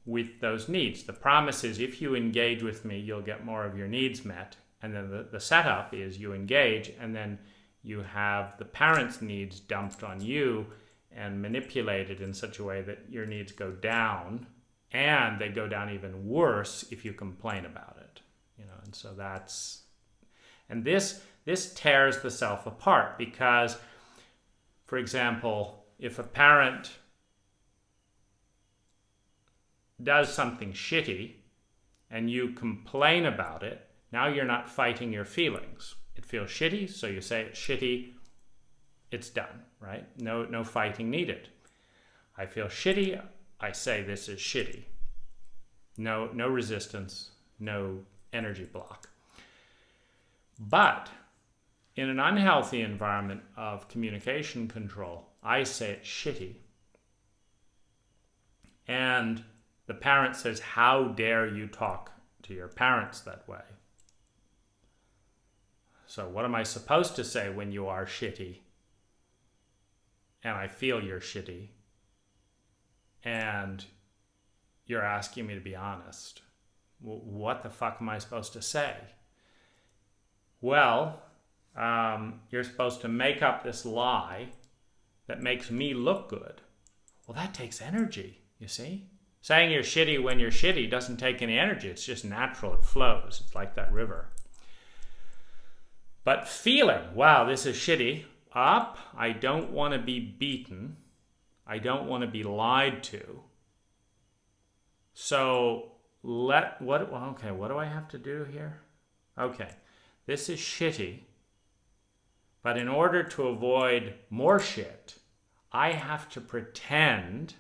with those needs. The promise is, if you engage with me, you'll get more of your needs met. And then the setup is you engage, and then you have the parent's needs dumped on you and manipulated in such a way that your needs go down, and they go down even worse if you complain about it. And so this tears the self apart, because, for example, if a parent does something shitty and you complain about it, now you're not fighting your feelings. It feels shitty, so you say it's shitty, it's done, right? No fighting needed. I feel shitty, I say this is shitty. No resistance, no energy block. But in an unhealthy environment of communication control, I say it's shitty. And the parent says, how dare you talk to your parents that way? So what am I supposed to say when you are shitty? And I feel you're shitty. And you're asking me to be honest. What the fuck am I supposed to say? Well, you're supposed to make up this lie that makes me look good. Well, that takes energy, you see? Saying you're shitty when you're shitty doesn't take any energy. It's just natural. It flows. It's like that river. But feeling, wow, this is shitty. Up, I don't want to be beaten. I don't want to be lied to. So what do I have to do here? Okay, this is shitty. But in order to avoid more shit, I have to pretend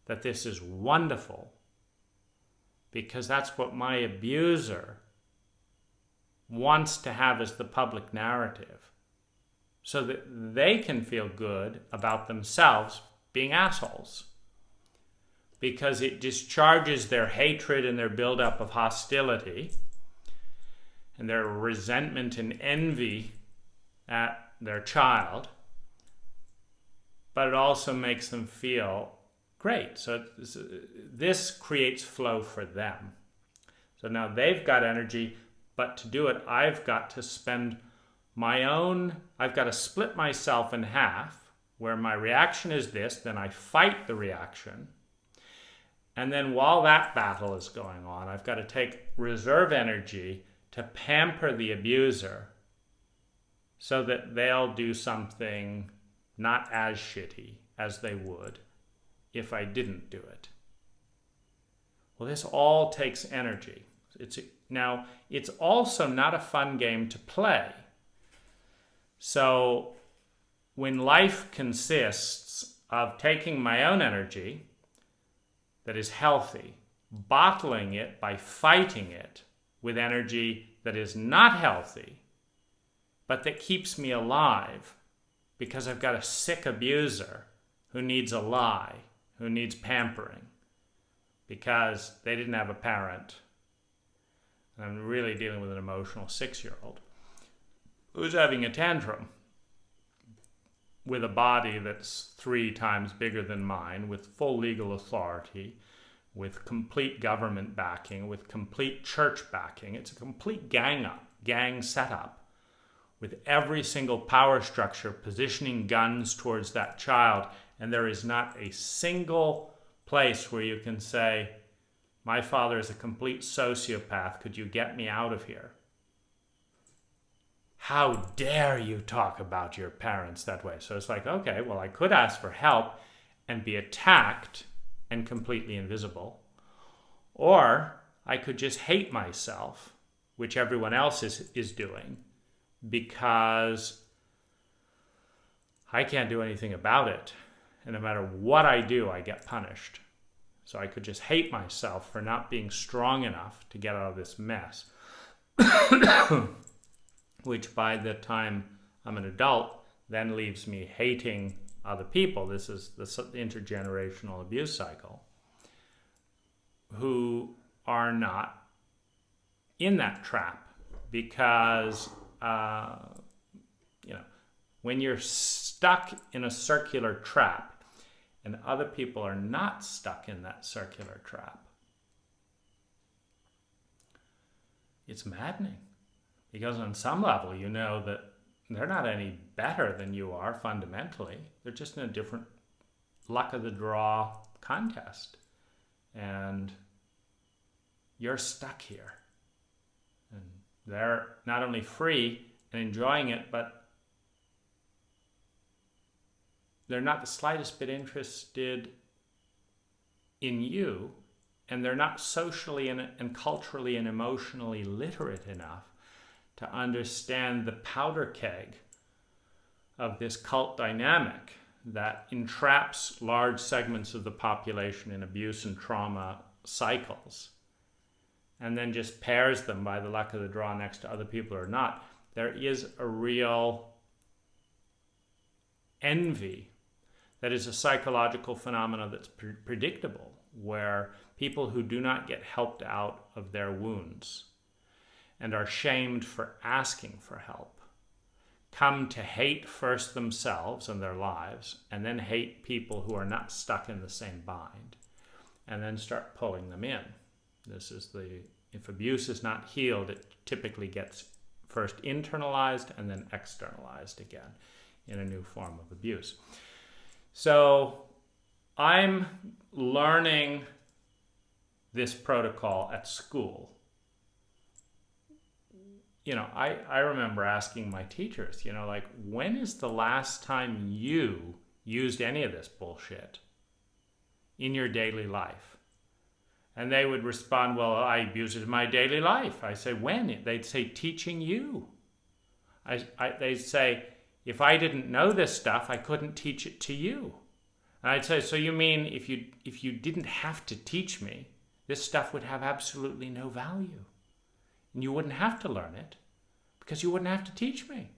that this is wonderful, because that's what my abuser wants to have as the public narrative, so that they can feel good about themselves being assholes, because it discharges their hatred and their buildup of hostility and their resentment and envy at their child, but it also makes them feel great. So this creates flow for them. So now they've got energy, but to do it, I've got to spend I've got to split myself in half, where my reaction is this, then I fight the reaction. And then while that battle is going on, I've got to take reserve energy to pamper the abuser so that they'll do something not as shitty as they would if I didn't do it. Well, this all takes energy. Now, it's also not a fun game to play. So when life consists of taking my own energy that is healthy, bottling it by fighting it with energy that is not healthy, but that keeps me alive, because I've got a sick abuser who needs a lie, who needs pampering, because they didn't have a parent. And I'm really dealing with an emotional 6-year-old who's having a tantrum with a body that's 3 times bigger than mine, with full legal authority, with complete government backing, with complete church backing. It's a complete gang setup, with every single power structure positioning guns towards that child. And there is not a single place where you can say, my father is a complete sociopath, could you get me out of here? How dare you talk about your parents that way? So it's like, okay, well, I could ask for help and be attacked and completely invisible. Or I could just hate myself, which everyone else is doing, because I can't do anything about it. And no matter what I do, I get punished. So I could just hate myself for not being strong enough to get out of this mess, which by the time I'm an adult then leaves me hating other people. This is the intergenerational abuse cycle, who are not in that trap because, when you're stuck in a circular trap and other people are not stuck in that circular trap, it's maddening. Because on some level, you know that they're not any better than you are fundamentally. They're just in a different luck of the draw contest. And you're stuck here. And they're not only free and enjoying it, but they're not the slightest bit interested in you, and they're not socially and culturally and emotionally literate enough to understand the powder keg of this cult dynamic that entraps large segments of the population in abuse and trauma cycles, and then just pairs them by the luck of the draw next to other people or not. There is a real envy that is a psychological phenomenon that's predictable, where people who do not get helped out of their wounds and are shamed for asking for help come to hate first themselves and their lives, and then hate people who are not stuck in the same bind, and then start pulling them in. If abuse is not healed, it typically gets first internalized and then externalized again in a new form of abuse. So I'm learning this protocol at school. I remember asking my teachers, when is the last time you used any of this bullshit in your daily life? And they would respond, well, I use it in my daily life. I say, when? They'd say, teaching you. They'd say, if I didn't know this stuff, I couldn't teach it to you. And I'd say, so you mean if you didn't have to teach me, this stuff would have absolutely no value? And you wouldn't have to learn it because you wouldn't have to teach me.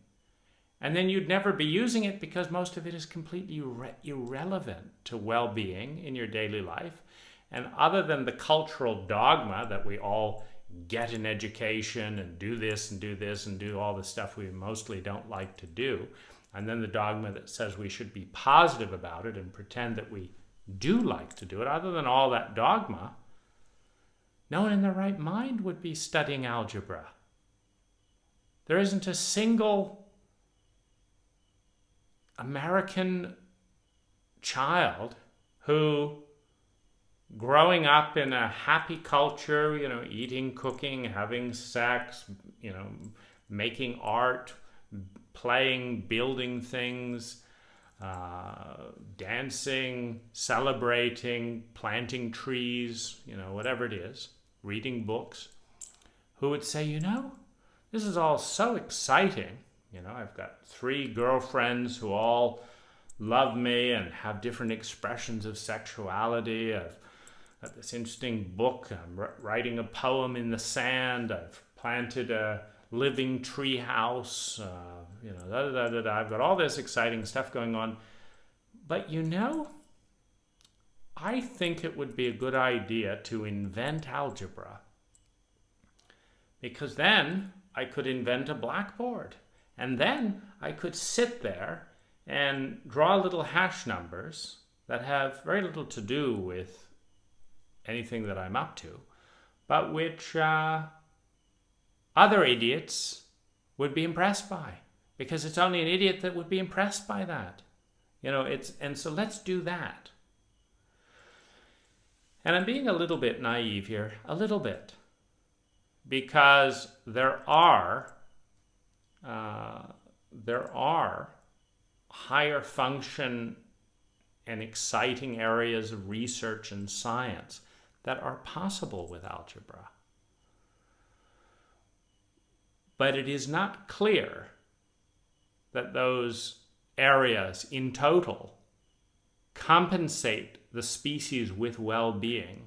And then you'd never be using it because most of it is completely irrelevant to well-being in your daily life. And other than the cultural dogma that we all get an education and do this and do this and do all the stuff we mostly don't like to do, and then the dogma that says we should be positive about it and pretend that we do like to do it, other than all that dogma, no one in their right mind would be studying algebra. There isn't a single American child who, growing up in a happy culture, eating, cooking, having sex, making art, playing, building things, dancing, celebrating, planting trees, whatever it is, reading books, who would say, this is all so exciting. I've got 3 girlfriends who all love me and have different expressions of sexuality. I've got this interesting book. I'm writing a poem in the sand. I've planted a living tree house. I've got all this exciting stuff going on. But I think it would be a good idea to invent algebra, because then I could invent a blackboard, and then I could sit there and draw little hash numbers that have very little to do with anything that I'm up to, but which other idiots would be impressed by, because it's only an idiot that would be impressed by that. And so let's do that. And I'm being a little bit naive here, a little bit, because there are higher function and exciting areas of research and science that are possible with algebra. But it is not clear that those areas in total compensate the species with well-being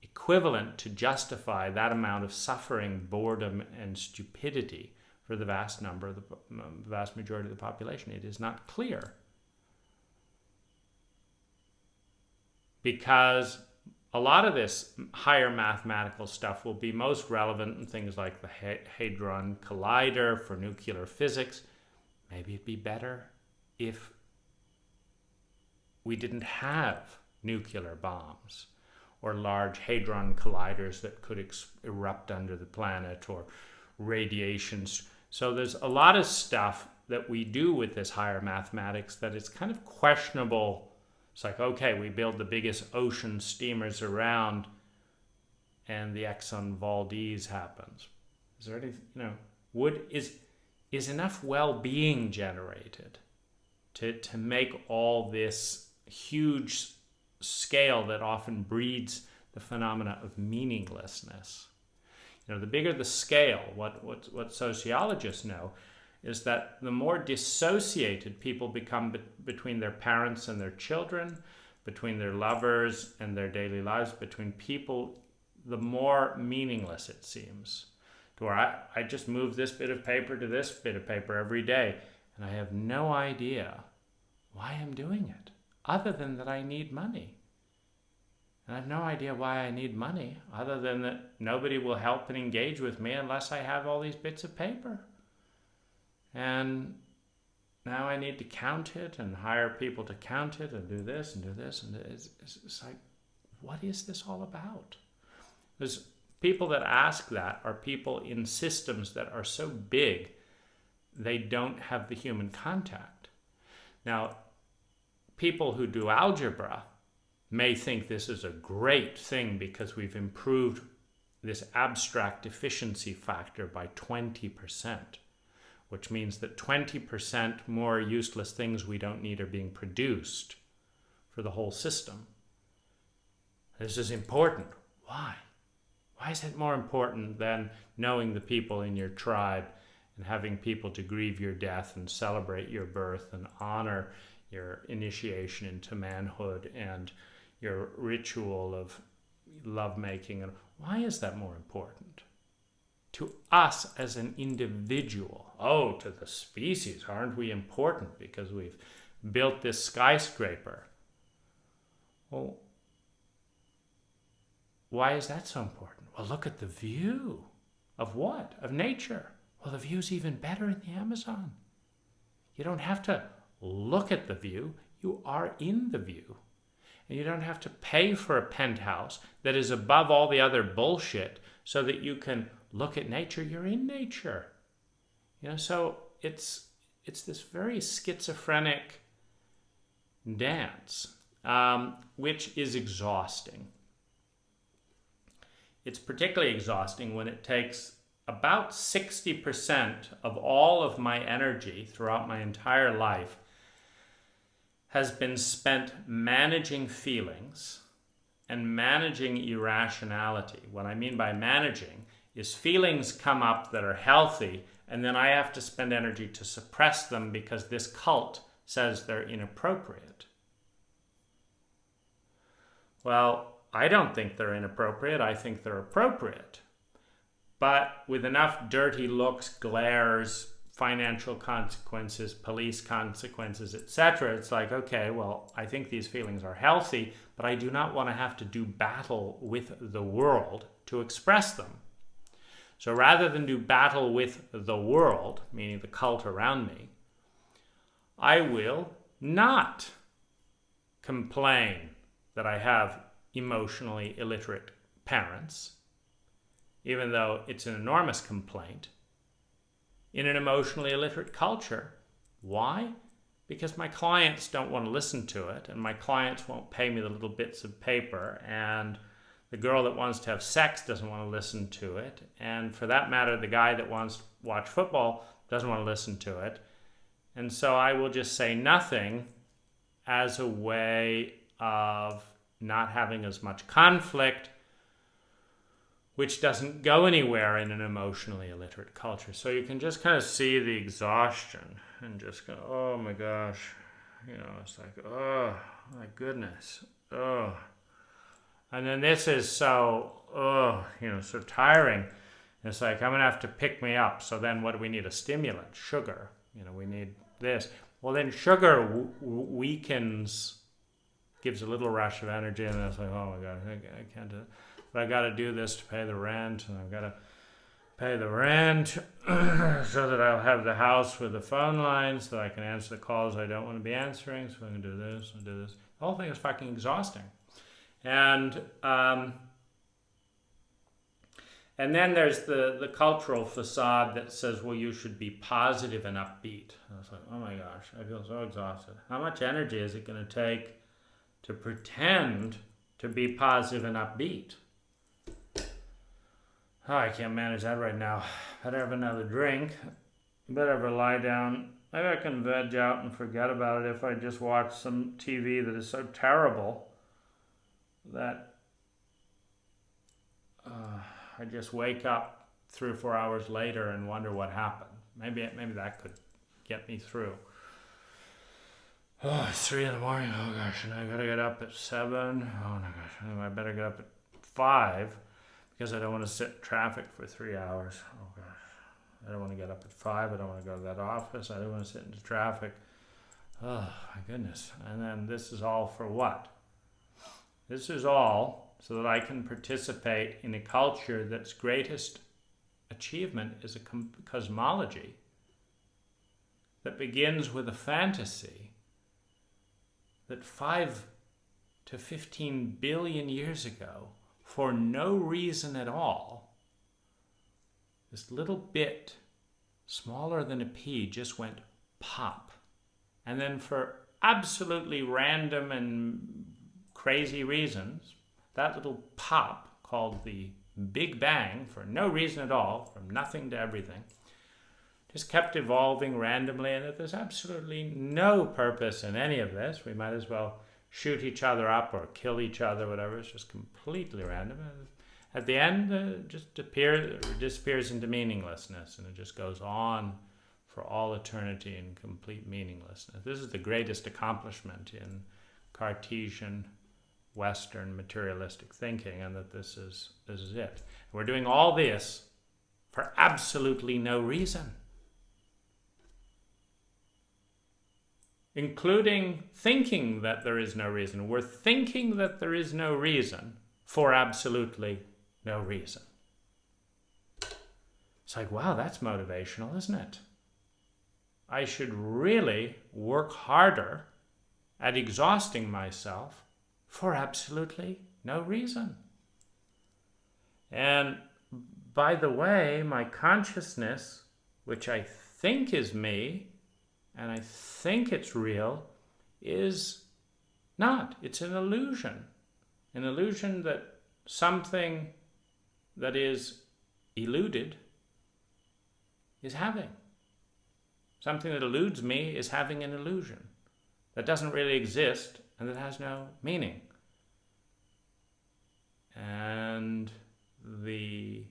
equivalent to justify that amount of suffering, boredom, and stupidity for the vast majority of the population. It is not clear. Because a lot of this higher mathematical stuff will be most relevant in things like the Hadron Collider for nuclear physics. Maybe it'd be better if we didn't have nuclear bombs or large hadron colliders that could erupt under the planet, or radiations. So there's a lot of stuff that we do with this higher mathematics that it's kind of questionable. It's like, okay, we build the biggest ocean steamers around and the Exxon Valdez happens. Is there any, is enough well-being generated to make all this huge scale that often breeds the phenomena of meaninglessness? The bigger the scale, what sociologists know is that the more dissociated people become between their parents and their children, between their lovers and their daily lives, between people, the more meaningless it seems. To where I just move this bit of paper to this bit of paper every day, and I have no idea why I'm doing it, other than that I need money. And I have no idea why I need money, other than that nobody will help and engage with me unless I have all these bits of paper. And now I need to count it and hire people to count it and do this and do this. And it's like, what is this all about? There's people that ask that are people in systems that are so big, they don't have the human contact. Now, people who do algebra may think this is a great thing because we've improved this abstract efficiency factor by 20%, which means that 20% more useless things we don't need are being produced for the whole system. This is important. Why? Why is it more important than knowing the people in your tribe and having people to grieve your death and celebrate your birth and honor your initiation into manhood and your ritual of lovemaking? And why is that more important? To us as an individual. Oh, to the species, aren't we important because we've built this skyscraper? Well, why is that so important? Well, look at the view. Of what? Of nature. Well, the view's even better in the Amazon. You don't have to look at the view. You are in the view. And you don't have to pay for a penthouse that is above all the other bullshit so that you can look at nature. You're in nature. So it's this very schizophrenic dance, which is exhausting. It's particularly exhausting when it takes about 60% of all of my energy throughout my entire life has been spent managing feelings and managing irrationality. What I mean by managing is feelings come up that are healthy, and then I have to spend energy to suppress them because this cult says they're inappropriate. Well, I don't think they're inappropriate. I think they're appropriate. But with enough dirty looks, glares, financial consequences, police consequences, etc., it's like, okay, well, I think these feelings are healthy, but I do not want to have to do battle with the world to express them. So rather than do battle with the world, meaning the cult around me, I will not complain that I have emotionally illiterate parents, even though it's an enormous complaint, in an emotionally illiterate culture. Why? Because my clients don't want to listen to it, and my clients won't pay me the little bits of paper, and the girl that wants to have sex doesn't want to listen to it, and for that matter, the guy that wants to watch football doesn't want to listen to it. And so I will just say nothing as a way of not having as much conflict, which doesn't go anywhere in an emotionally illiterate culture. So you can just kind of see the exhaustion and just go, oh my gosh, It's like, oh my goodness, oh. And then this is so, so tiring. It's like, I'm going to have to pick me up. So then what do we need? A stimulant, sugar. We need this. Well, then sugar weakens, gives a little rush of energy, and then it's like, oh my God, I can't do it. But I got to do this to pay the rent, and I've got to pay the rent so that I'll have the house with the phone line so that I can answer the calls I don't want to be answering, so I can do this and do this. The whole thing is fucking exhausting. And then there's the cultural facade that says, well, you should be positive and upbeat. I was like, oh my gosh, I feel so exhausted. How much energy is it going to take to pretend to be positive and upbeat? Oh, I can't manage that right now. Better have another drink. Better ever lie down. Maybe I can veg out and forget about it if I just watch some TV that is so terrible that I just wake up 3 or 4 hours later and wonder what happened. Maybe that could get me through. Oh, it's 3 a.m. Oh gosh, and I gotta get up at 7. Oh my gosh, I better get up at 5 because I don't want to sit in traffic for 3 hours. Oh gosh, I don't want to get up at 5. I don't want to go to that office. I don't want to sit in the traffic. Oh my goodness. And then this is all for what? This is all so that I can participate in a culture that's greatest achievement is a cosmology that begins with a fantasy that 5 to 15 billion years ago, for no reason at all, this little bit smaller than a pea just went pop. And then for absolutely random and crazy reasons, that little pop called the Big Bang, for no reason at all, from nothing to everything, just kept evolving randomly, and that there's absolutely no purpose in any of this. We might as well shoot each other up or kill each other, whatever. It's just completely random. At the end, it just disappears into meaninglessness, and it just goes on for all eternity in complete meaninglessness. This is the greatest accomplishment in Cartesian Western materialistic thinking, and that this is it. We're doing all this for absolutely no reason, including thinking that there is no reason. We're thinking that there is no reason for absolutely no reason. It's like, wow, that's motivational, isn't it? I should really work harder at exhausting myself for absolutely no reason. And by the way, my consciousness, which I think is me, and I think it's real, is not. It's an illusion. An illusion that something that is eluded is having. Something that eludes me is having an illusion that doesn't really exist and that has no meaning. And the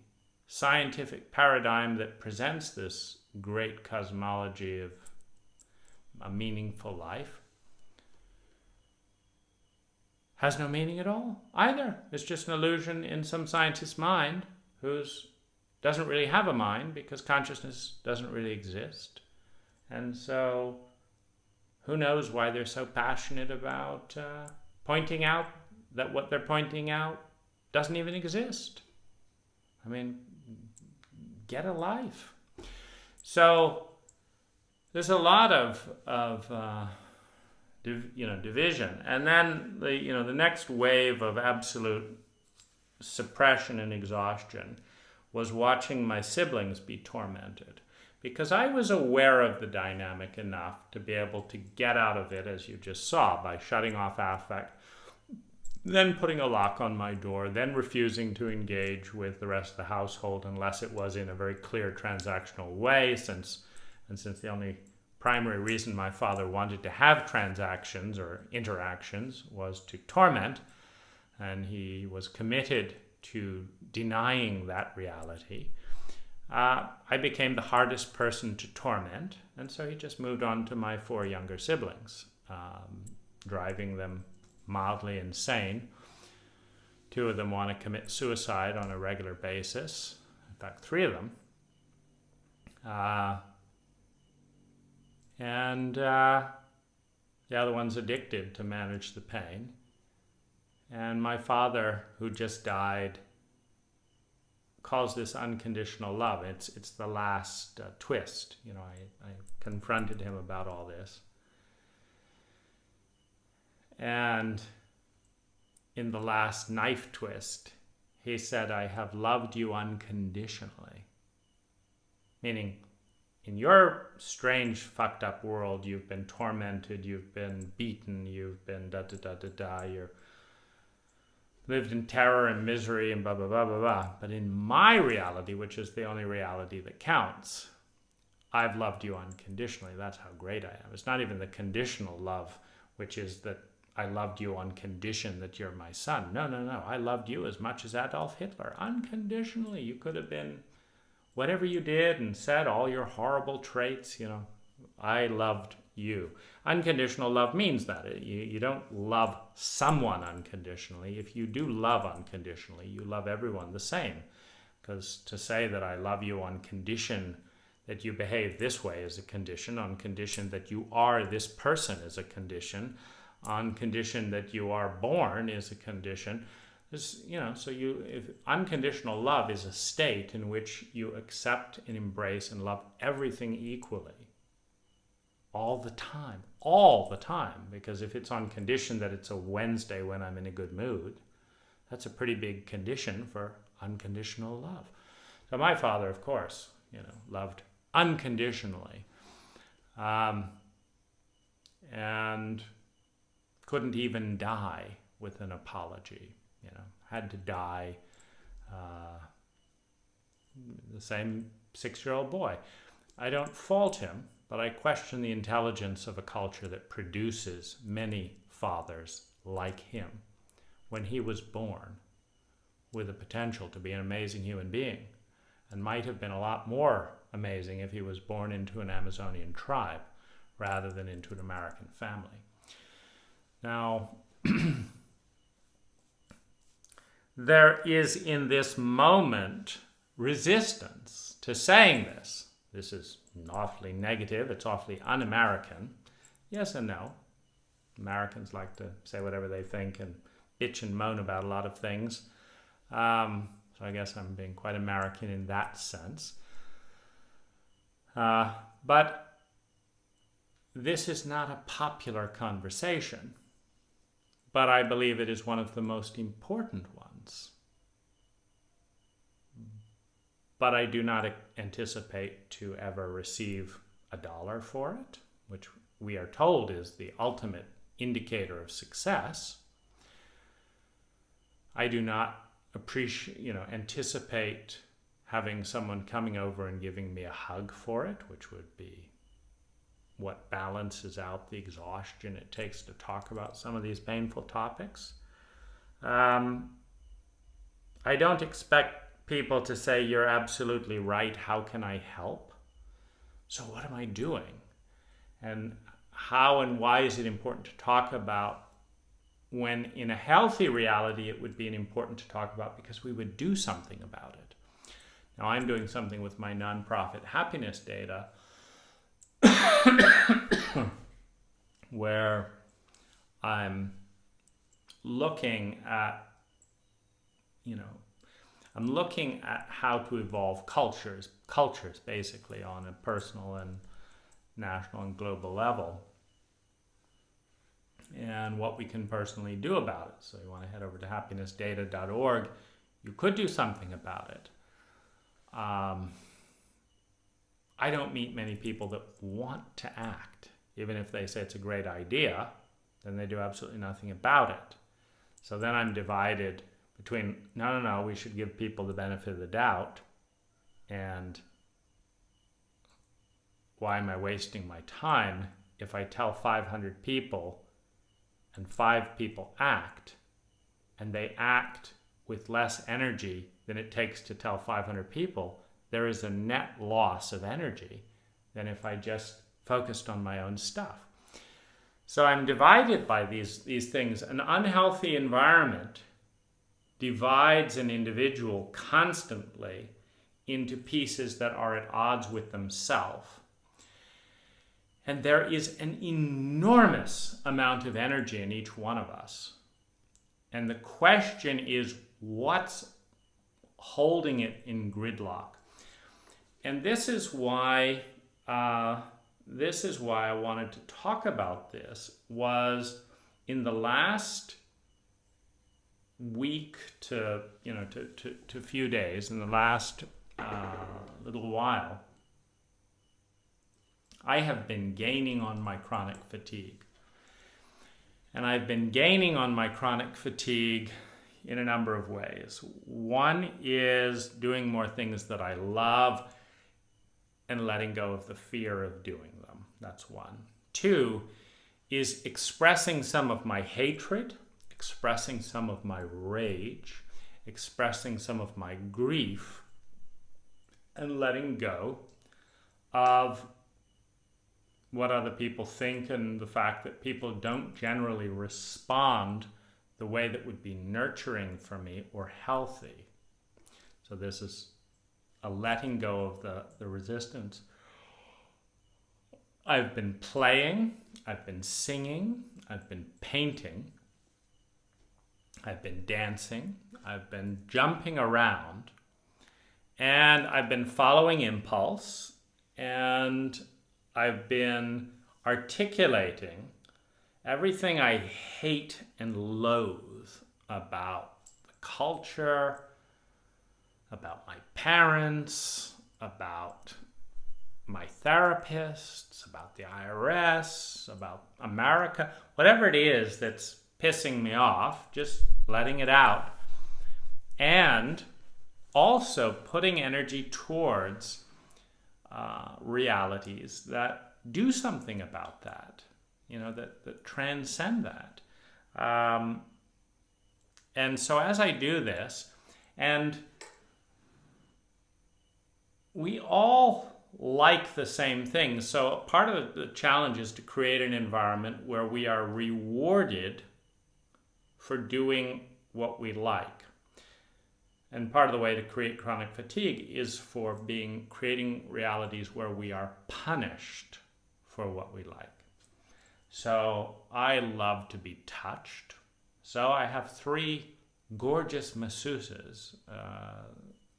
scientific paradigm that presents this great cosmology of a meaningful life has no meaning at all either. It's just an illusion in some scientist's mind who doesn't really have a mind because consciousness doesn't really exist. And so who knows why they're so passionate about pointing out that what they're pointing out doesn't even exist. I mean, get a life. So there's a lot of division, and then the next wave of absolute suppression and exhaustion was watching my siblings be tormented, because I was aware of the dynamic enough to be able to get out of it, as you just saw, by shutting off affect, then putting a lock on my door, then refusing to engage with the rest of the household unless it was in a very clear transactional way, since the only primary reason my father wanted to have transactions or interactions was to torment, and he was committed to denying that reality. I became the hardest person to torment, and so he just moved on to my 4 younger siblings. driving them mildly insane. 2 of them want to commit suicide on a regular basis. In fact, 3 of them. And the other one's addicted to manage the pain. And my father, who just died, calls this unconditional love. It's the last twist. You know, I confronted him about all this. And in the last knife twist, he said, "I have loved you unconditionally." Meaning, in your strange, fucked up world, you've been tormented, you've been beaten, you've been da-da-da-da-da, you're lived in terror and misery and blah, blah, blah, blah, blah. But in my reality, which is the only reality that counts, I've loved you unconditionally. That's how great I am. It's not even the conditional love, which is that I loved you on condition that you're my son. No, no, no. I loved you as much as Adolf Hitler, unconditionally. You could have been whatever you did and said, all your horrible traits, you know, I loved you. Unconditional love means that. You don't love someone unconditionally. If you do love unconditionally, you love everyone the same. Because to say that I love you on condition that you behave this way is a condition, on condition that you are this person is a condition, on condition that you are born is a condition. You know, so if unconditional love is a state in which you accept and embrace and love everything equally, all the time, because if it's on condition that it's a Wednesday when I'm in a good mood, that's a pretty big condition for unconditional love. So my father, of course, you know, loved unconditionally, and couldn't even die with an apology. You know, had to die the same 6-year-old boy. I don't fault him, but I question the intelligence of a culture that produces many fathers like him when he was born with the potential to be an amazing human being, and might have been a lot more amazing if he was born into an Amazonian tribe rather than into an American family. Now, there is in this moment resistance to saying this. This is awfully negative. It's awfully un-American. Yes and no. Americans like to say whatever they think and bitch and moan about a lot of things. So I guess I'm being quite American in that sense. But this is not a popular conversation. But I believe it is one of the most important ones. But I do not anticipate to ever receive $1 for it, which we are told is the ultimate indicator of success. I do not anticipate having someone coming over and giving me a hug for it, which would be what balances out the exhaustion it takes to talk about some of these painful topics. I don't expect people to say, "You're absolutely right, how can I help?" So what am I doing? And how and why is it important to talk about when in a healthy reality it would be important to talk about because we would do something about it. Now I'm doing something with my nonprofit happiness data where I'm looking at, I'm looking at how to evolve cultures basically on a personal and national and global level, and what we can personally do about it. So you want to head over to happinessdata.org. You could do something about it. I don't meet many people that want to act. Even if they say it's a great idea, then they do absolutely nothing about it. So then I'm divided between, no, we should give people the benefit of the doubt, and why am I wasting my time if I tell 500 people and 5 people act, and they act with less energy than it takes to tell 500 people, there is a net loss of energy than if I just focused on my own stuff. So I'm divided by these things. An unhealthy environment divides an individual constantly into pieces that are at odds with themselves. And there is an enormous amount of energy in each one of us. And the question is, what's holding it in gridlock? And this is why I wanted to talk about this. Was in the last week to few days, in the last little while, I have been gaining on my chronic fatigue. And I've been gaining on my chronic fatigue in a number of ways. One is doing more things that I love and letting go of the fear of doing them. That's one. Two is expressing some of my hatred, expressing some of my rage, expressing some of my grief, and letting go of what other people think and the fact that people don't generally respond the way that would be nurturing for me or healthy. So this is a letting go of the resistance. I've been playing, I've been singing, I've been painting, I've been dancing, I've been jumping around, and I've been following impulse, and I've been articulating everything I hate and loathe about the culture, about my parents, about my therapists, about the IRS, about America, whatever it is that's pissing me off, just letting it out. And also putting energy towards realities that do something about that, that transcend that. And so as I do this, and we all like the same things. So part of the challenge is to create an environment where we are rewarded for doing what we like. And part of the way to create chronic fatigue is for creating realities where we are punished for what we like. So I love to be touched. So I have 3 gorgeous masseuses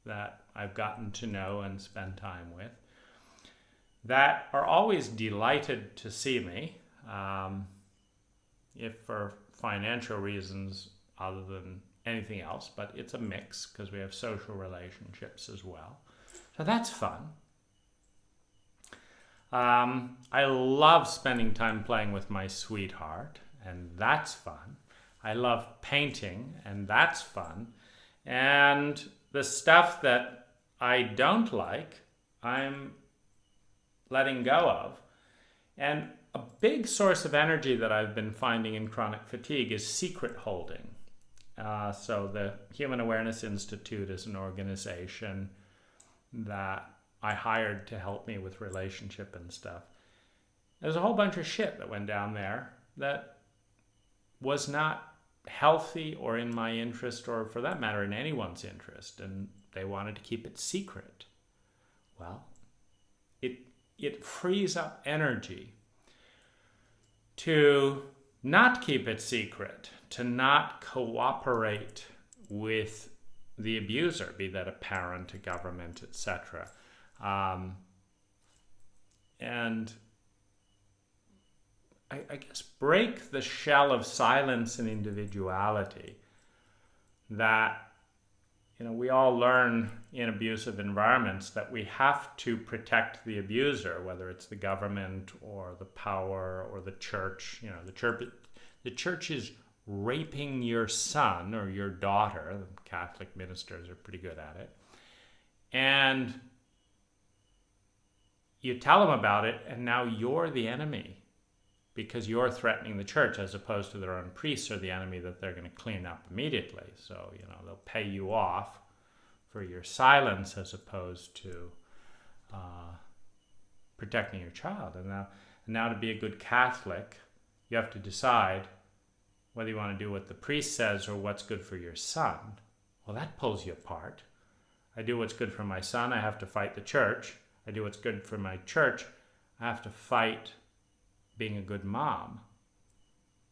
that I've gotten to know and spend time with that are always delighted to see me, if for financial reasons other than anything else, but it's a mix because we have social relationships as well. So that's fun. I love spending time playing with my sweetheart, and that's fun. I love painting, and that's fun. And the stuff that I don't like, I'm letting go of. And a big source of energy that I've been finding in chronic fatigue is secret holding. So the Human Awareness Institute is an organization that I hired to help me with relationship and stuff. There's a whole bunch of shit that went down there that was not healthy or in my interest, or for that matter in anyone's interest, and they wanted to keep it secret. Well, it frees up energy to not keep it secret, to not cooperate with the abuser, be that a parent, a government, etc. And I guess break the shell of silence and individuality that we all learn in abusive environments, that we have to protect the abuser, whether it's the government or the power or the church. The church is raping your son or your daughter. The Catholic ministers are pretty good at it. And you tell them about it, and now you're the enemy because you're threatening the church, as opposed to their own priests are the enemy that they're going to clean up immediately. So, they'll pay you off for your silence as opposed to protecting your child. And now to be a good Catholic, You have to decide whether you want to do what the priest says or what's good for your son. Well, that pulls you apart. I do what's good for my son, I have to fight the church. I do what's good for my church, I have to fight being a good mom.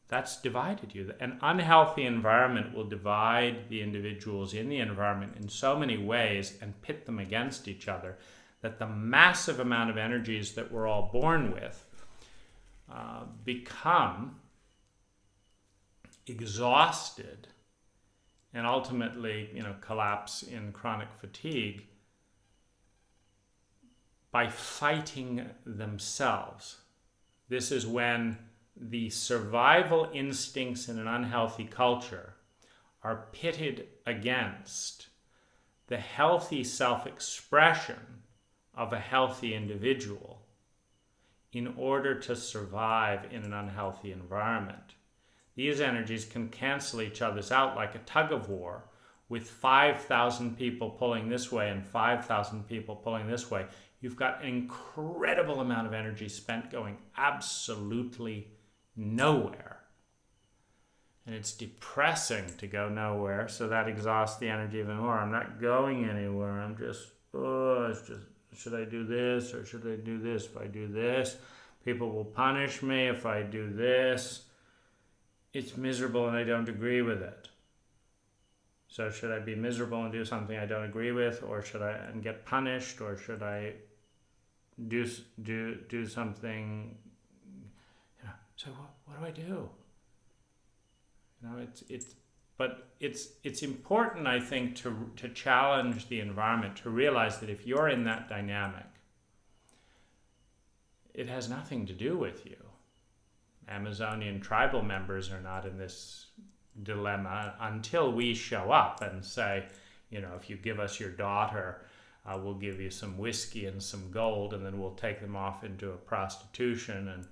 That's divided you. An unhealthy environment will divide the individuals in the environment in so many ways and pit them against each other that the massive amount of energies that we're all born with become exhausted and ultimately, collapse in chronic fatigue by fighting themselves. This is when the survival instincts in an unhealthy culture are pitted against the healthy self-expression of a healthy individual in order to survive in an unhealthy environment. These energies can cancel each other's out like a tug of war, with 5,000 people pulling this way and 5,000 people pulling this way. You've got an incredible amount of energy spent going absolutely nowhere. And it's depressing to go nowhere, so that exhausts the energy even more. I'm not going anywhere. I'm just, should I do this or should I do this? If I do this, people will punish me. If I do this, it's miserable and I don't agree with it. So should I be miserable and do something I don't agree with, or should I and get punished, or should I do something? So what do I do? It's important, I think, to challenge the environment, to realize that if you're in that dynamic, it has nothing to do with you. Amazonian tribal members are not in this dilemma until we show up and say, if you give us your daughter, we'll give you some whiskey and some gold, and then we'll take them off into a prostitution and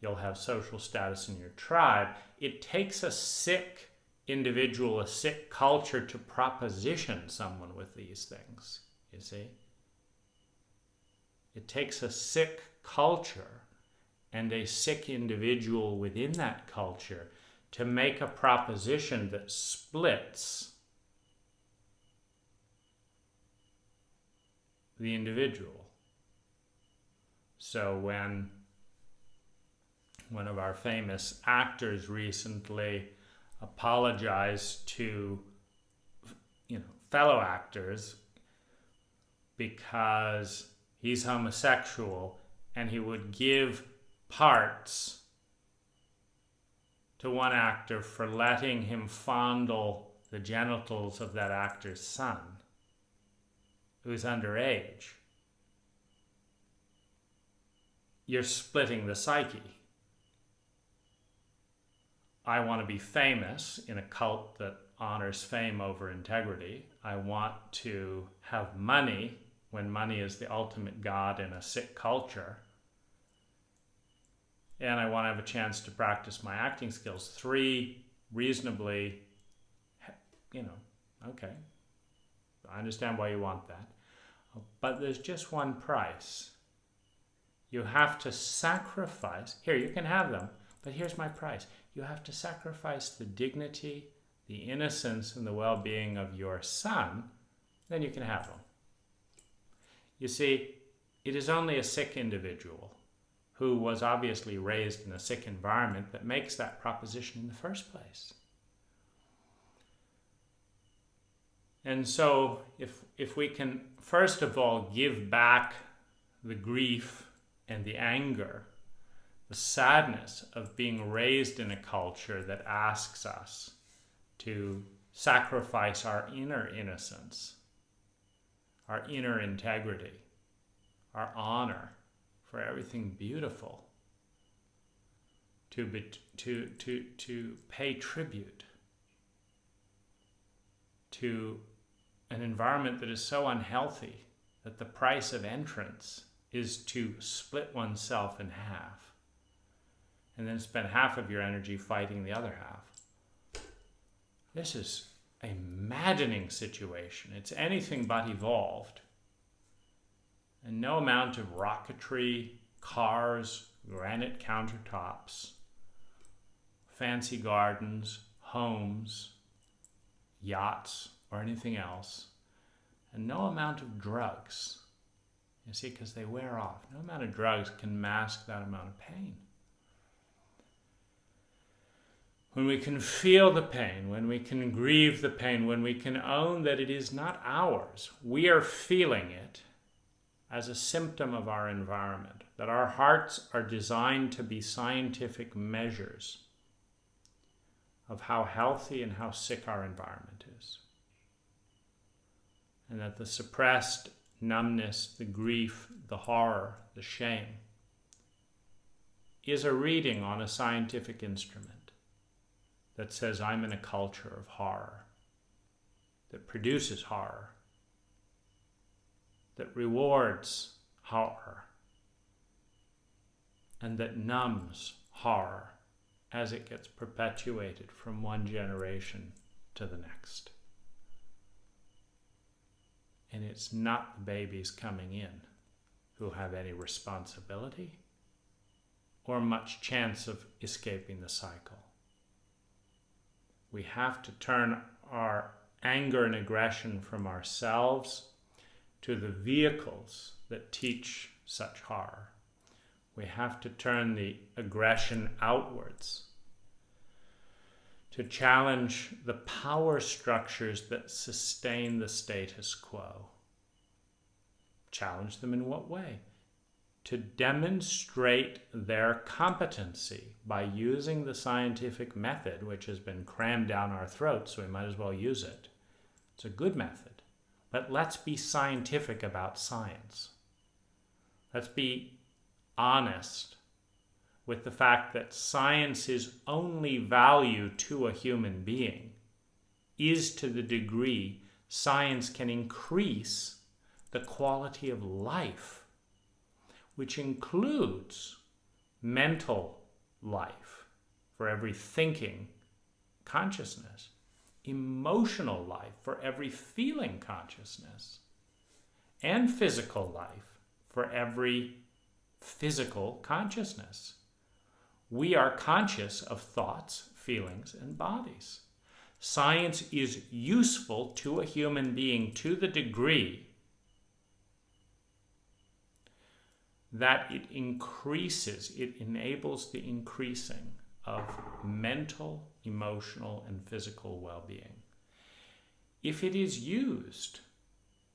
you'll have social status in your tribe. It takes a sick individual, a sick culture to proposition someone with these things, you see? It takes a sick culture and a sick individual within that culture to make a proposition that splits the individual. So when one of our famous actors recently apologized to fellow actors because he's homosexual, and he would give parts to one actor for letting him fondle the genitals of that actor's son, who is underage. You're splitting the psyche. I want to be famous in a cult that honors fame over integrity. I want to have money when money is the ultimate god in a sick culture. And I want to have a chance to practice my acting skills. 3 reasonably, okay, I understand why you want that. But there's just one price. You have to sacrifice. Here, you can have them, but here's my price. You have to sacrifice the dignity, the innocence, and the well-being of your son, then you can have them. You see, it is only a sick individual who was obviously raised in a sick environment that makes that proposition in the first place. And so if we can, first of all, give back the grief and the anger, the sadness of being raised in a culture that asks us to sacrifice our inner innocence, our inner integrity, our honor for everything beautiful, to pay tribute to an environment that is so unhealthy that the price of entrance is to split oneself in half and then spend half of your energy fighting the other half. This is a maddening situation. It's anything but evolved. And no amount of rocketry, cars, granite countertops fancy gardens, homes, yachts, or anything else, and no amount of drugs. You see, because they wear off. No amount of drugs can mask that amount of pain. When we can feel the pain, when we can grieve the pain, when we can own that it is not ours, we are feeling it as a symptom of our environment, that our hearts are designed to be scientific measures of how healthy and how sick our environment is. And that the suppressed numbness, the grief, the horror, the shame is a reading on a scientific instrument that says I'm in a culture of horror, that produces horror, that rewards horror, and that numbs horror as it gets perpetuated from one generation to the next. And it's not the babies coming in who have any responsibility or much chance of escaping the cycle. We have to turn our anger and aggression from ourselves to the vehicles that teach such horror. We have to turn the aggression outwards to challenge the power structures that sustain the status quo. Challenge them in what way? To demonstrate their competency by using the scientific method, which has been crammed down our throats, so we might as well use it. It's a good method. But let's be scientific about science. Let's be honest with the fact that science's only value to a human being is to the degree science can increase the quality of life, which includes mental life for every thinking consciousness, emotional life for every feeling consciousness, and physical life for every physical consciousness. We are conscious of thoughts, feelings, and bodies. Science is useful to a human being to the degree that it enables the increasing of mental, emotional, and physical well-being. If it is used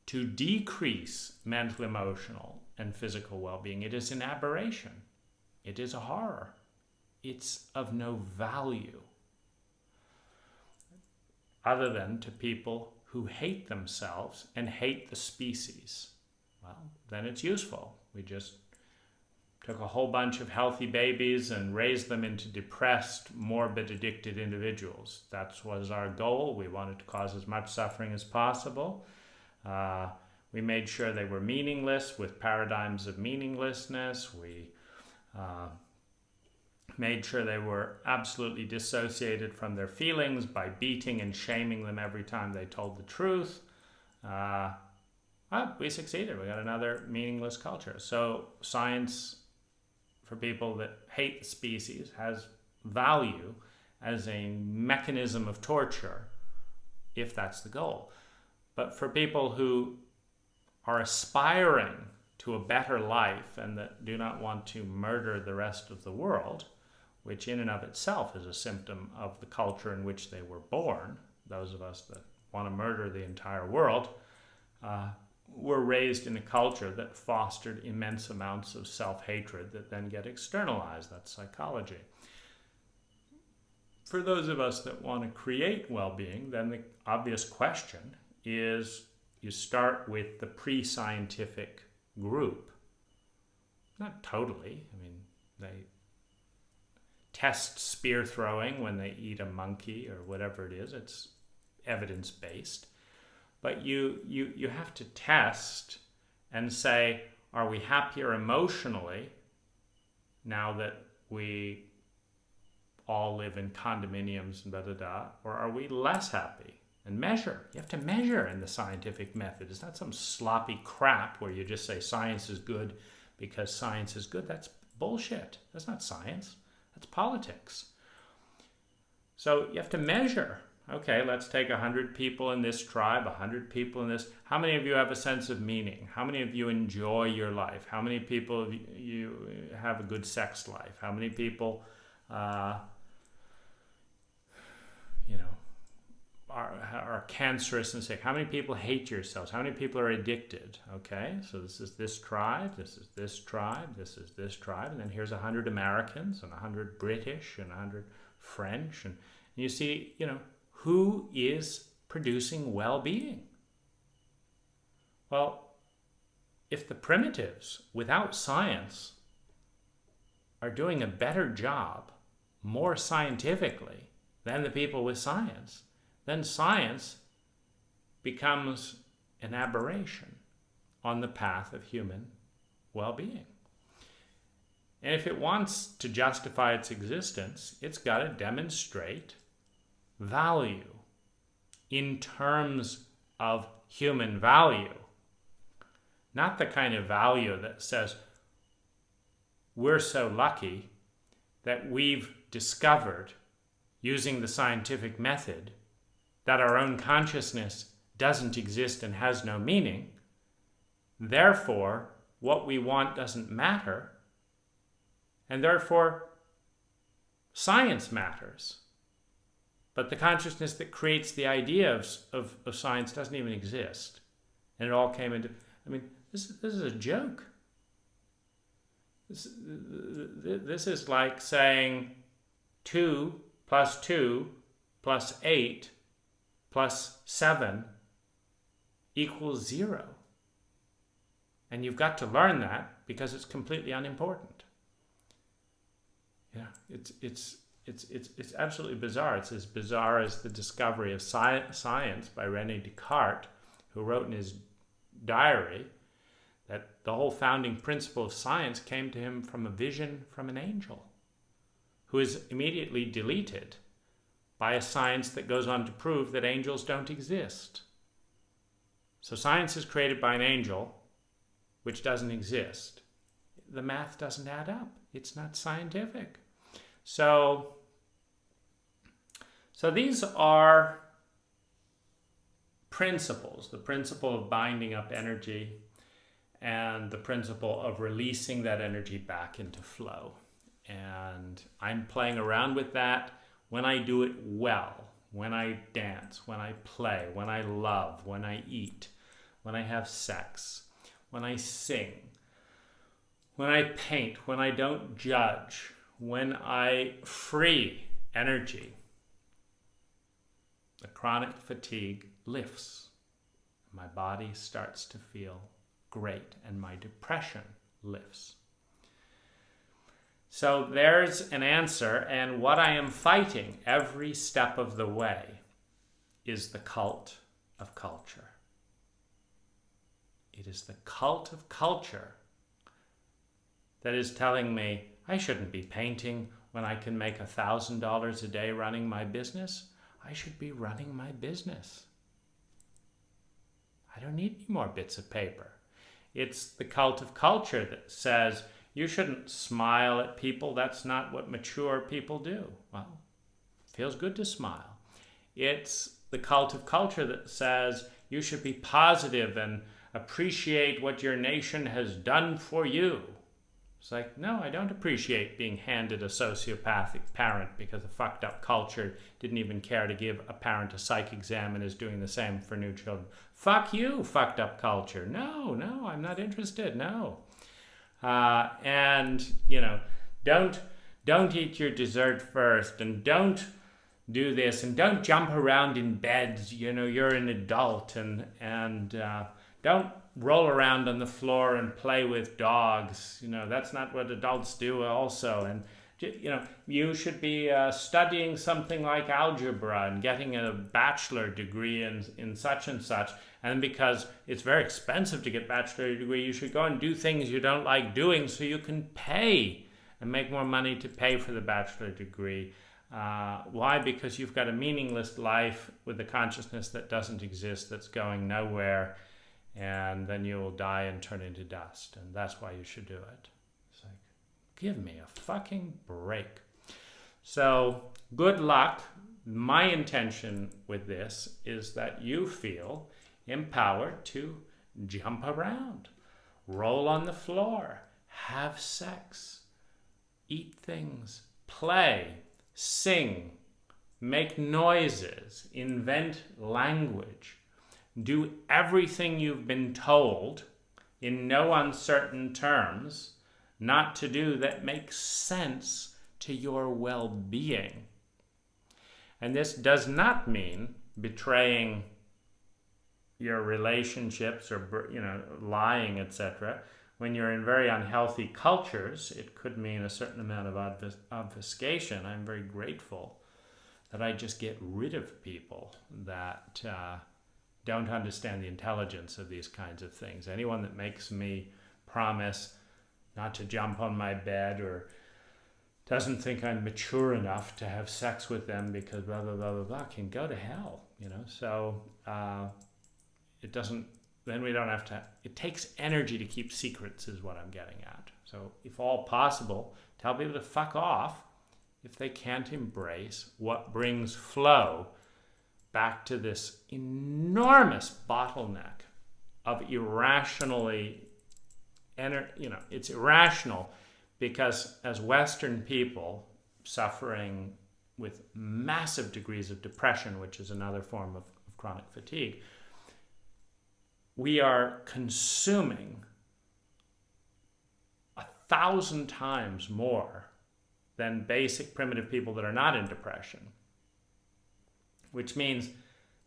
to decrease mental, emotional, and physical well-being, it is an aberration. It is a horror. It's of no value other than to people who hate themselves and hate the species. Well, then it's useful. We just took a whole bunch of healthy babies and raised them into depressed, morbid, addicted individuals. That was our goal. We wanted to cause as much suffering as possible. We made sure they were meaningless with paradigms of meaninglessness. We made sure they were absolutely dissociated from their feelings by beating and shaming them every time they told the truth. We succeeded. We got another meaningless culture. So science, for people that hate the species, has value as a mechanism of torture, if that's the goal. But for people who are aspiring to a better life and that do not want to murder the rest of the world, which in and of itself is a symptom of the culture in which they were born, those of us that want to murder the entire world, were raised in a culture that fostered immense amounts of self-hatred that then get externalized. That's psychology. For those of us that want to create well-being, then the obvious question is you start with the pre-scientific group. Not totally. I mean, they test spear throwing when they eat a monkey or whatever it is. It's evidence-based. But you have to test and say, are we happier emotionally now that we all live in condominiums and da-da-da, or are we less happy? And measure. You have to measure in the scientific method. It's not some sloppy crap where you just say science is good because science is good. That's bullshit. That's not science. That's politics. So you have to measure. Okay, let's take 100 people in this tribe, 100 people in this. How many of you have a sense of meaning? How many of you enjoy your life? How many people you have a good sex life? How many people, are cancerous and sick? How many people hate yourselves? How many people are addicted? Okay, so this is this tribe, this is this tribe, this is this tribe, and then here's 100 Americans and 100 British and 100 French, and you see, who is producing well-being? Well, if the primitives, without science, are doing a better job, more scientifically, than the people with science, then science becomes an aberration on the path of human well-being. And if it wants to justify its existence, it's got to demonstrate value in terms of human value. Not the kind of value that says, we're so lucky that we've discovered, using the scientific method, that our own consciousness doesn't exist and has no meaning. Therefore, what we want doesn't matter. And therefore, science matters. But the consciousness that creates the idea of science doesn't even exist. And it all came into... this is a joke. This is like saying 2 plus 2 plus 8 plus 7 equals 0. And you've got to learn that because it's completely unimportant. It's absolutely bizarre. It's as bizarre as the discovery of science by René Descartes, who wrote in his diary that the whole founding principle of science came to him from a vision from an angel, who is immediately deleted by a science that goes on to prove that angels don't exist. So science is created by an angel, which doesn't exist. The math doesn't add up. It's not scientific. So these are principles, the principle of binding up energy and the principle of releasing that energy back into flow. And I'm playing around with that when I do it well, when I dance, when I play, when I love, when I eat, when I have sex, when I sing, when I paint, when I don't judge, when I free energy. The chronic fatigue lifts. My body starts to feel great and my depression lifts. So there's an answer, and what I am fighting every step of the way is the cult of culture. It is the cult of culture that is telling me I shouldn't be painting when I can make $1,000 a day running my business. I should be running my business. I don't need any more bits of paper. It's the cult of culture that says you shouldn't smile at people. That's not what mature people do. Well, it feels good to smile. It's the cult of culture that says you should be positive and appreciate what your nation has done for you. It's like, no, I don't appreciate being handed a sociopathic parent because a fucked up culture didn't even care to give a parent a psych exam and is doing the same for new children. Fuck you, fucked up culture. No, I'm not interested, no. And, don't eat your dessert first, and don't do this, and don't jump around in beds, you're an adult, and don't roll around on the floor and play with dogs. That's not what adults do also. And, you should be studying something like algebra and getting a bachelor degree in such and such. And because it's very expensive to get a bachelor degree, you should go and do things you don't like doing so you can pay and make more money to pay for the bachelor degree. Why? Because you've got a meaningless life with a consciousness that doesn't exist, that's going nowhere. And then you will die and turn into dust. And that's why you should do it. It's like, give me a fucking break. So good luck. My intention with this is that you feel empowered to jump around, roll on the floor, have sex, eat things, play, sing, make noises, invent language, do everything you've been told in no uncertain terms not to do that makes sense to your well-being. And this does not mean betraying your relationships or, lying, etc. When you're in very unhealthy cultures, it could mean a certain amount of obfuscation. I'm very grateful that I just get rid of people that don't understand the intelligence of these kinds of things. Anyone that makes me promise not to jump on my bed or doesn't think I'm mature enough to have sex with them because blah, blah, blah, blah, blah, can go to hell, So it doesn't, then we don't have to, it takes energy to keep secrets is what I'm getting at. So if all possible, tell people to fuck off if they can't embrace what brings flow back to this enormous bottleneck of it's irrational because as Western people suffering with massive degrees of depression, which is another form of chronic fatigue, we are consuming 1,000 times more than basic primitive people that are not in depression, which means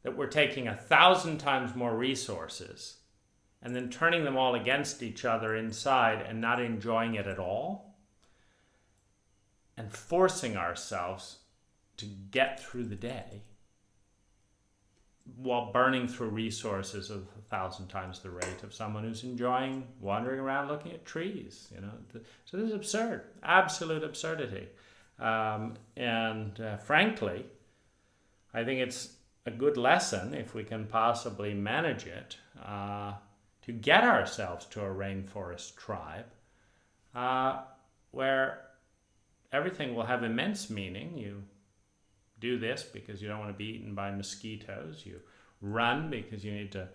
that we're taking 1,000 times more resources and then turning them all against each other inside and not enjoying it at all, and forcing ourselves to get through the day while burning through resources of 1,000 times the rate of someone who's enjoying wandering around looking at trees. So this is absurd, absolute absurdity. Frankly, I think it's a good lesson, if we can possibly manage it, to get ourselves to a rainforest tribe where everything will have immense meaning. You do this because you don't want to be eaten by mosquitoes. You run because you need to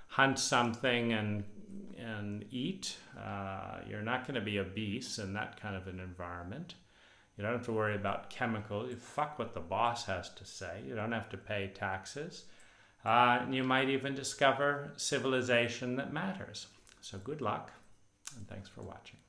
hunt something and eat. You're not going to be obese in that kind of an environment. You don't have to worry about chemicals. You fuck what the boss has to say. You don't have to pay taxes. And you might even discover civilization that matters. So good luck, and thanks for watching.